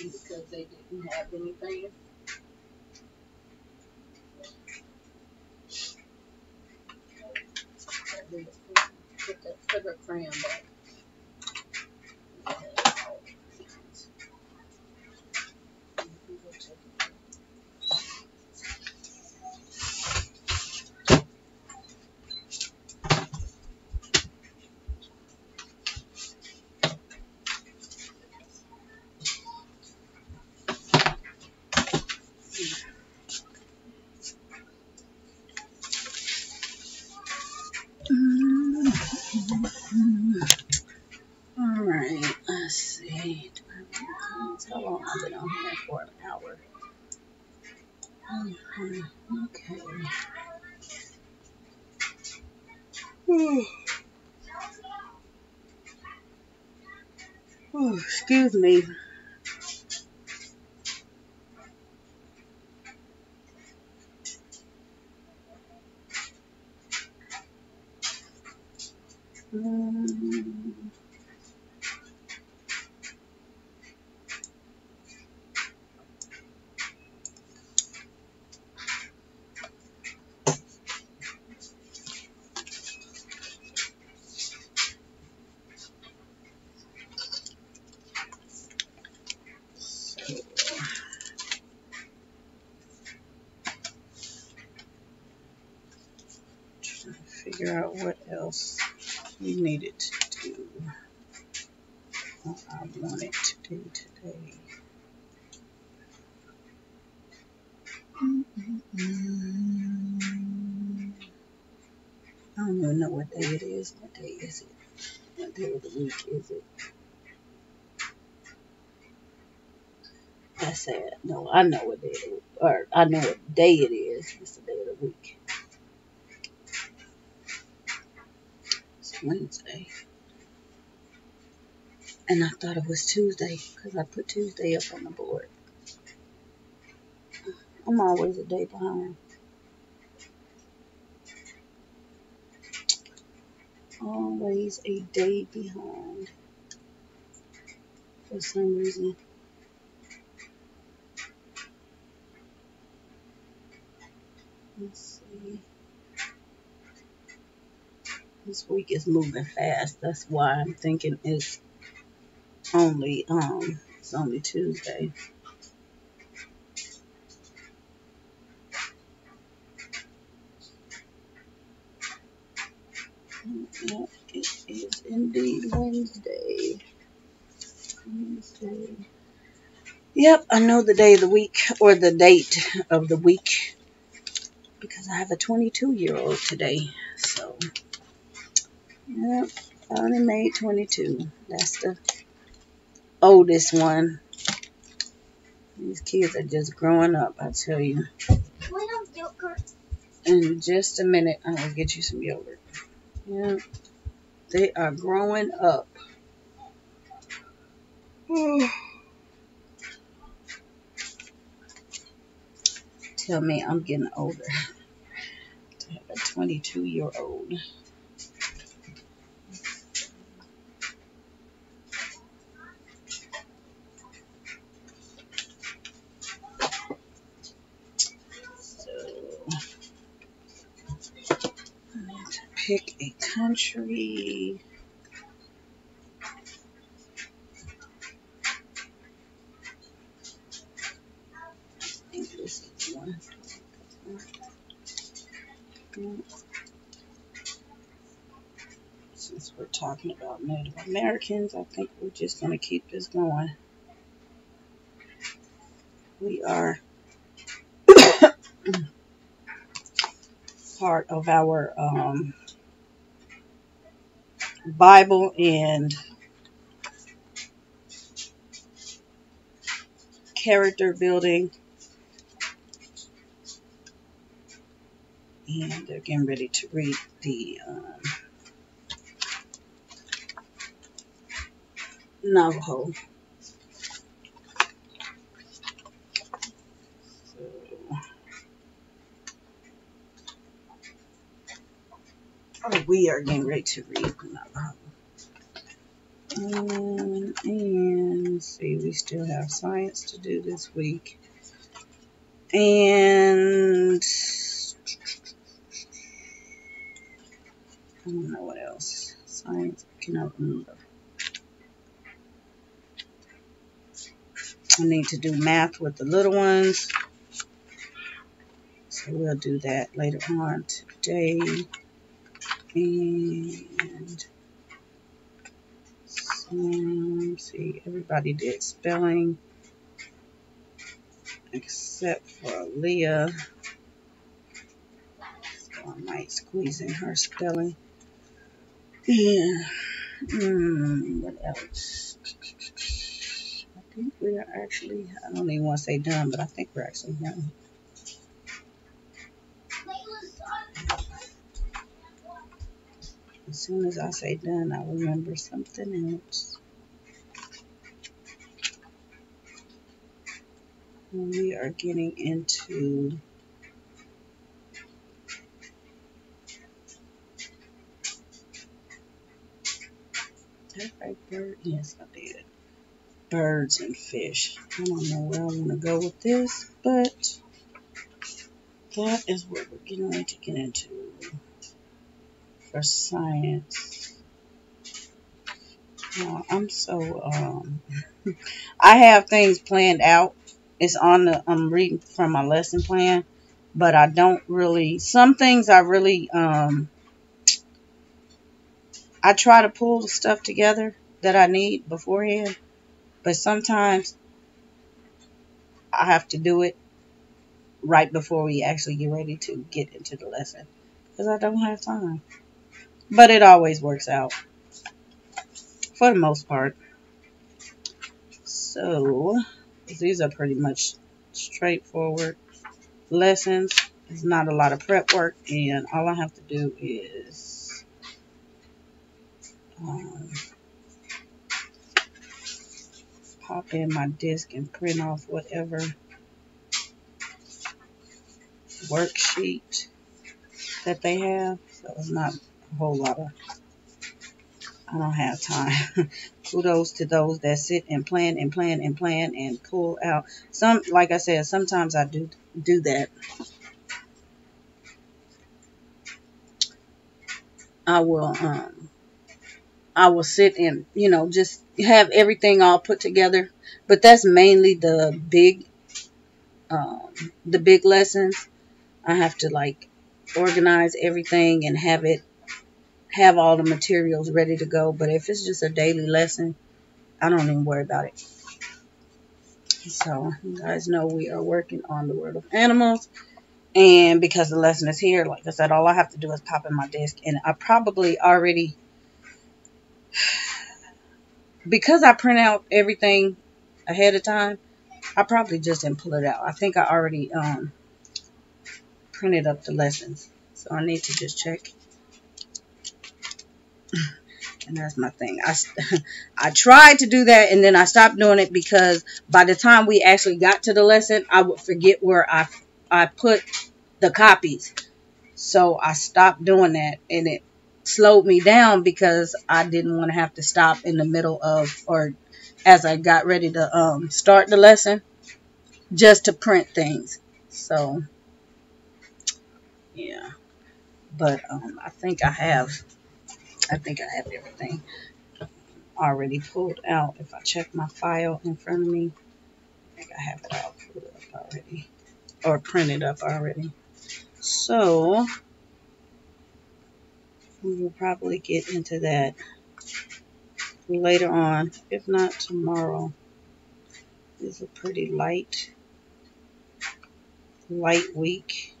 And because they didn't have anything? Put that sugar crayon back. Alright, let's see. How long have I been on here for? An hour. Okay. Excuse me. figure out what else we needed to do. What I wanted to do today. I don't even know what day it is. What day is it? What day of the week is it? That's sad. No, I know what day it is. Or I know what day it is. It's the day of the week. It's Wednesday. And I thought it was Tuesday because I put Tuesday up on the board. I'm always a day behind. Always a day behind. For some reason. Let's see. This week is moving fast. That's why I'm thinking it's only Tuesday. No, it is indeed Wednesday. Yep, I know the day of the week or the date of the week because I have a 22-year-old today. So, yep, finally made 22. That's the oldest one. These kids are just growing up, I tell you. In just a minute, I'm going to get you some yogurt. Yeah, they are growing up. Tell me I'm getting older to have a 22-year-old. Pick a country. I think this is one. Since we're talking about Native Americans, I think we're just going to keep this going. We are part of our Bible and character building, and they're getting ready to read the Navajo. So we are getting ready to read the Navajo. And let's see, we still have science to do this week. And I don't know what else. Science, I cannot remember. I need to do math with the little ones. So we'll do that later on today. And let's see, everybody did spelling except for Leah. So I might squeeze in her spelling. Yeah. What else? I think we are actually, I don't even want to say done, but I think we're actually done. As soon as I say done, I'll remember something else. And we are getting into bird. Yes, I did. Birds and fish. I don't know where I want to go with this, but that is what we're getting ready to get into for science. Now, I'm so I have things planned out. It's on the I'm reading from my lesson plan, but I don't really. Some things I really I try to pull the stuff together that I need beforehand, but sometimes I have to do it right before we actually get ready to get into the lesson because I don't have time. But it always works out for the most part. So these are pretty much straightforward lessons. It's not a lot of prep work, and all I have to do is pop in my disk and print off whatever worksheet that they have. So it's not a whole lot of, I don't have time. Kudos to those that sit and plan and plan and plan and pull out. Some, like I said, sometimes I do that. I will sit and, just have everything all put together. But that's mainly the big lessons. I have to like organize everything and have all the materials ready to go. But if it's just a daily lesson, I don't even worry about it. So you guys know we are working on the world of animals. And because the lesson is here, like I said, all I have to do is pop in my desk. And I probably already, because I print out everything ahead of time, I probably just didn't pull it out. I think I already printed up the lessons. So I need to just check. And that's my thing. I tried to do that, and then I stopped doing it because by the time we actually got to the lesson, I would forget where I put the copies. So I stopped doing that, and it slowed me down because I didn't want to have to stop in the middle of, or as I got ready to start the lesson, just to print things. So yeah, but I think I have everything already pulled out. If I check my file in front of me, I think I have it all pulled up already or printed up already. So we will probably get into that later on, if not tomorrow. It's a pretty light week.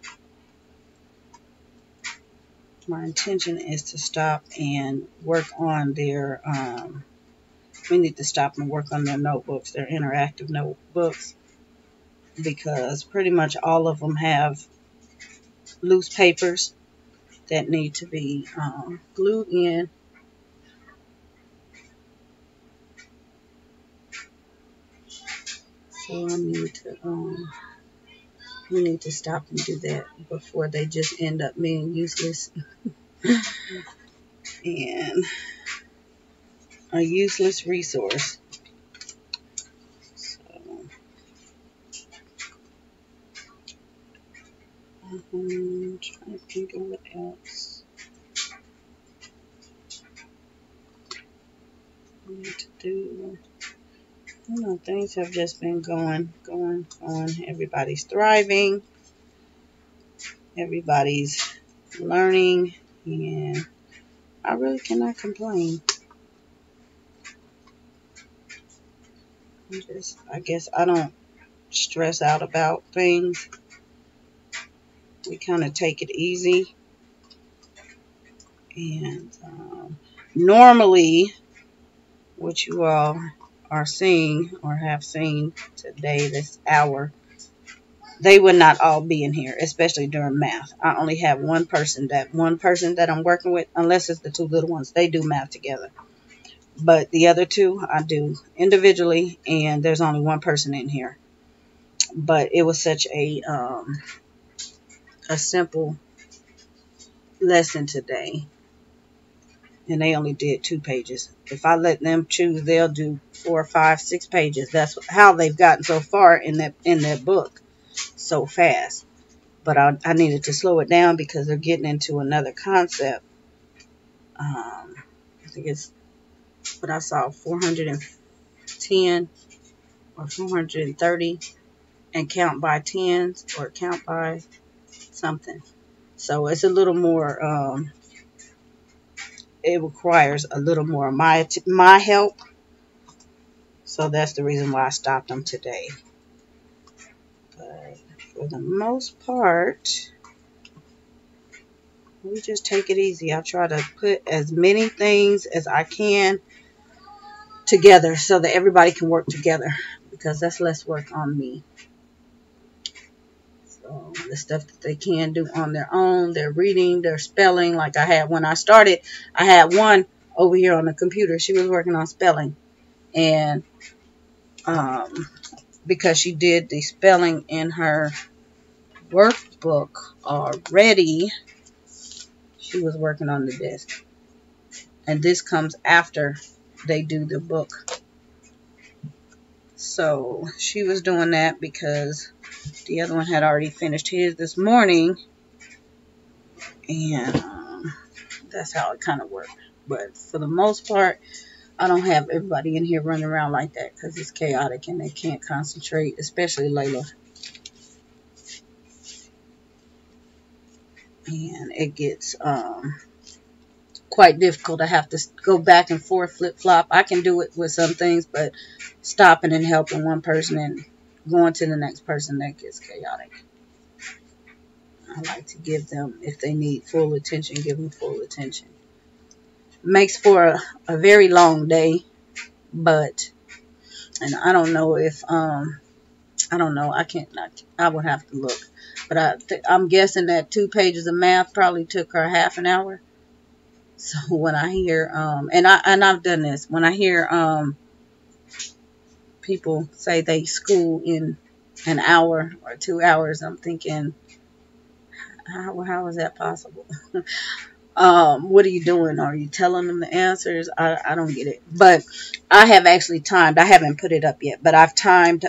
My intention is to stop and work on their we need to stop and work on their notebooks, their interactive notebooks, because pretty much all of them have loose papers that need to be glued in. So we need to stop and do that before they just end up being useless and a useless resource. So I'm trying to think of what else I need to do. Things have just been going. Everybody's thriving. Everybody's learning. And I really cannot complain. I guess I don't stress out about things. We kind of take it easy. And normally, what you all are seeing or have seen today, this hour, they would not all be in here, especially during math. I only have one person that I'm working with, unless it's the two little ones. They do math together. But the other two, I do individually, and there's only one person in here. But it was such a simple lesson today, and they only did 2 pages. If I let them choose, they'll do 4, 5, 6 pages. That's how they've gotten so far in that book so fast. But I needed to slow it down because they're getting into another concept. I think it's what I saw, 410 or 430, and count by tens or count by something. So it's a little more it requires a little more of my help. So that's the reason why I stopped them today. But for the most part, we just take it easy. I try to put as many things as I can together so that everybody can work together, because that's less work on me. So the stuff that they can do on their own, their reading, their spelling. Like I had when I started, I had one over here on the computer. She was working on spelling, and because she did the spelling in her workbook already, she was working on the desk. And this comes after they do the book. So she was doing that because the other one had already finished his this morning. And that's how it kind of worked. But for the most part, I don't have everybody in here running around like that because it's chaotic and they can't concentrate, especially Layla. And it gets quite difficult. I have to go back and forth, flip-flop. I can do it with some things, but stopping and helping one person and going to the next person, that gets chaotic. I like to give them, if they need full attention, give them full attention. Makes for a very long day, but, and I don't know if, I don't know, I would have to look. But I'm guessing that 2 pages of math probably took her half an hour. So when I hear, and I've done this, when I hear people say they school in an hour or 2 hours, I'm thinking, how is that possible? What are you doing? Are you telling them the answers? I don't get it. But I have actually timed. I haven't put it up yet, but I've timed,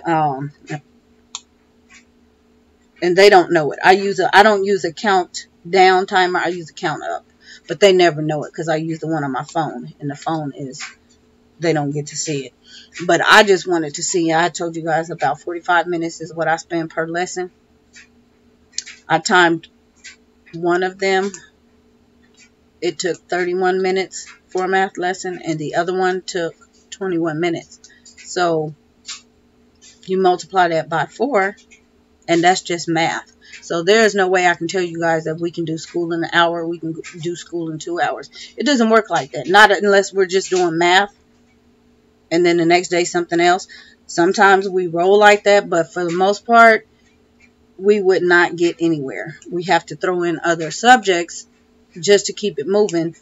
and they don't know it. I don't use a countdown timer. I use a count up. But they never know it because I use the one on my phone. And the phone they don't get to see it. But I just wanted to see, I told you guys about 45 minutes is what I spend per lesson. I timed one of them. It took 31 minutes for a math lesson. And the other one took 21 minutes. So you multiply that by 4. And that's just math. So there is no way I can tell you guys that we can do school in an hour. We can do school in 2 hours. It doesn't work like that. Not unless we're just doing math. And then the next day something else. Sometimes we roll like that. But for the most part, we would not get anywhere. We have to throw in other subjects just to keep it moving.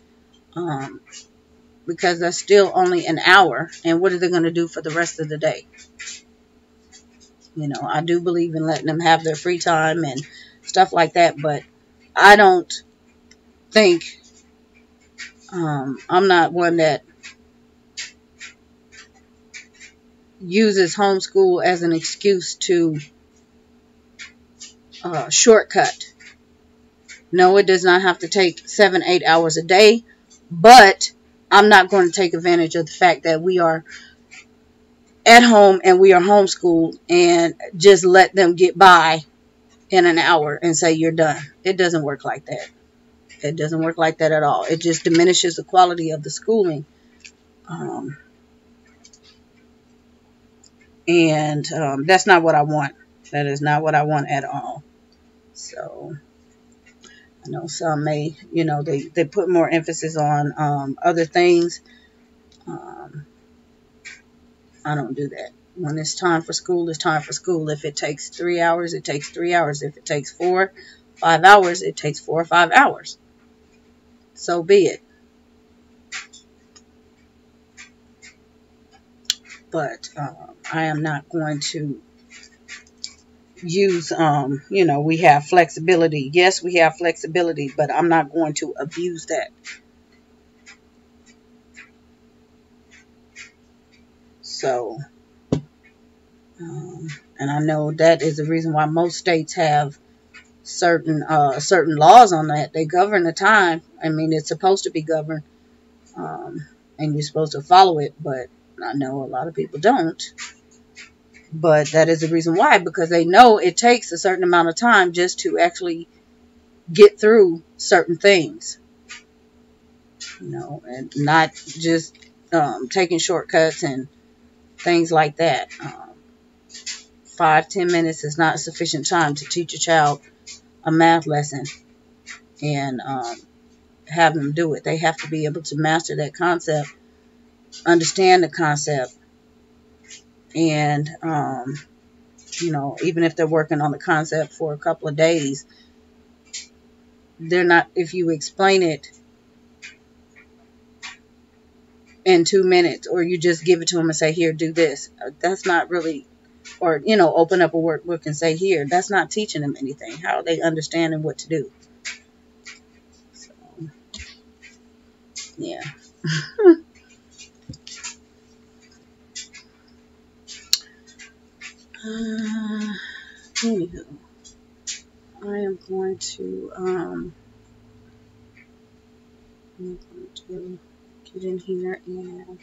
Because that's still only an hour. And what are they going to do for the rest of the day? You know, I do believe in letting them have their free time and stuff like that, but I don't think, I'm not one that uses homeschool as an excuse to shortcut. No, it does not have to take 7-8 hours a day, but I'm not going to take advantage of the fact that we are at home and we are homeschooled and just let them get by in an hour and say you're done. It doesn't work like that. It doesn't work like that at all. It just diminishes the quality of the schooling. And that's not what I want. That is not what I want at all. So I know some may, you know, they put more emphasis on other things. I don't do that. When it's time for school, it's time for school. If it takes 3 hours, it takes 3 hours. If it takes 4, 5 hours, it takes 4 or 5 hours. So be it. But I am not going to use, you know, we have flexibility. Yes, we have flexibility, but I'm not going to abuse that. So, and I know that is the reason why most states have certain laws on that. They govern the time. I mean, it's supposed to be governed, and you're supposed to follow it, but I know a lot of people don't. But that is the reason why, because they know it takes a certain amount of time just to actually get through certain things. and not just taking shortcuts and things like that. 5-10 minutes is not sufficient time to teach a child a math lesson and have them do it. They have to be able to master that concept, understand the concept, and even if they're working on the concept for a couple of days, they're not, if you explain it in 2 minutes, or you just give it to them and say, here, do this, that's not really, or open up a workbook and say, here, that's not teaching them anything. How are they understanding what to do? So, yeah. Anywho, I am going to get in here and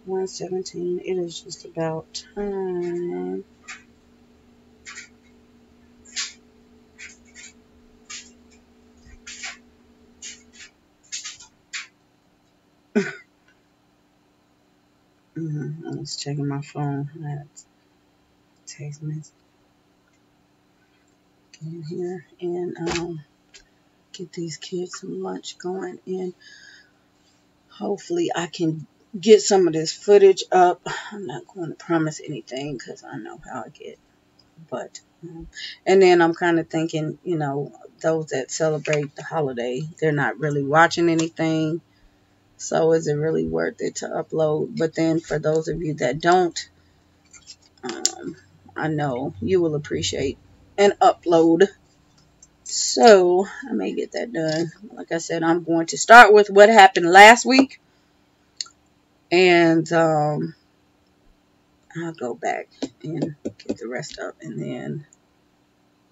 1:17. It is just about time. I was checking my phone. I had a text message. Get in here and get these kids some lunch going, and hopefully I can get some of this footage up. I'm not going to promise anything because I know how I get, but and then I'm kind of thinking, those that celebrate the holiday, they're not really watching anything, so is it really worth it to upload? But then for those of you that don't, I know you will appreciate an upload. So I may get that done. Like I said, I'm going to start with what happened last week, and I'll go back and get the rest up, and then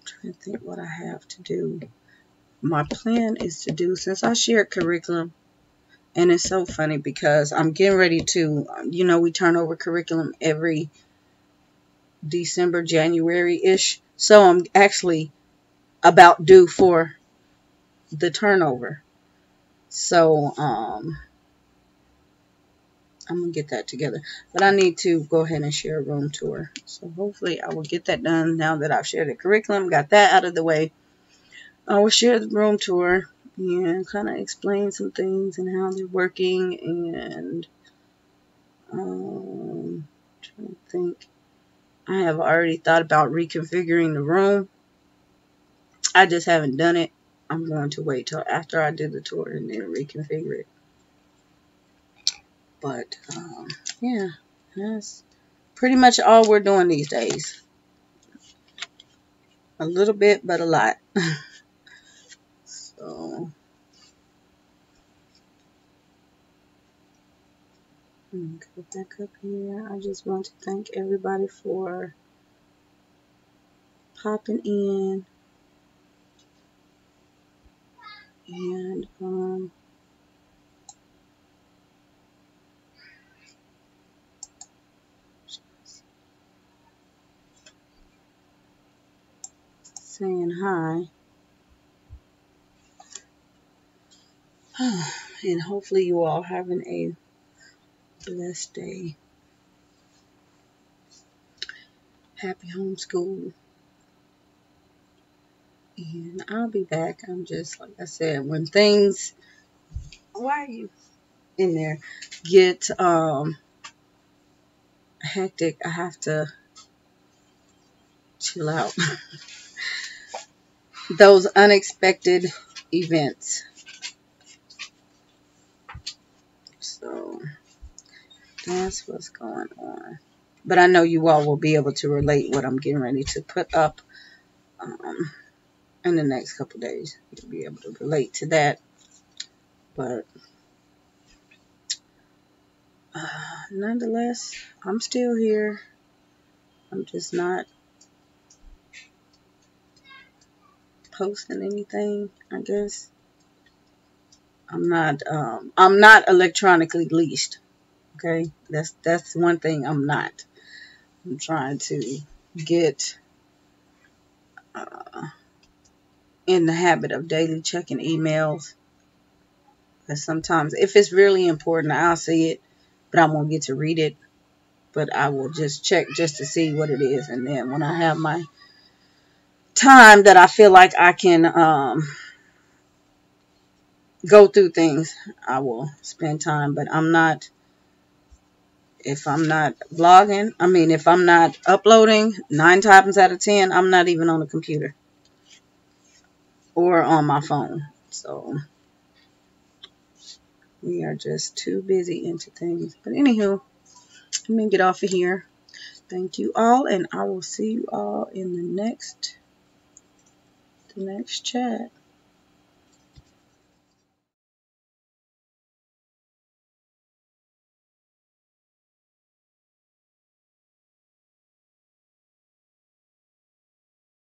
try to think what I have to do. My plan is to do, since I shared curriculum, and it's so funny because I'm getting ready to, we turn over curriculum every December, January-ish. So I'm actually about due for the turnover. So I'm going to get that together. But I need to go ahead and share a room tour. So hopefully I will get that done now that I've shared the curriculum. Got that out of the way. I will share the room tour and kind of explain some things and how they're working. And trying to think. I have already thought about reconfiguring the room. I just haven't done it. I'm going to wait till after I do the tour and then reconfigure it. But, yeah, that's pretty much all we're doing these days. A little bit, but a lot. So, go back up here. I just want to thank everybody for popping in and, saying hi. And hopefully you all having a blessed day. Happy homeschool. And I'll be back. I'm just, like I said, when things, why are you in there, get hectic, I have to chill out. Those unexpected events. So that's what's going on. But I know you all will be able to relate what I'm getting ready to put up in the next couple days. You'll be able to relate to that. But nonetheless, I'm still here. I'm just not posting anything, I guess. I'm not electronically leashed. Okay, that's one thing I'm not. I'm trying to get in the habit of daily checking emails But sometimes, if it's really important, I'll see it, but I won't get to read it. But I will just check just to see what it is. And then when I have my time that I feel like I can go through things, I will spend time. But if I'm not vlogging, if I'm not uploading, 9 times out of 10, I'm not even on the computer or on my phone. So we are just too busy into things. But anywho, let me get off of here. Thank you all, and I will see you all in the next chat.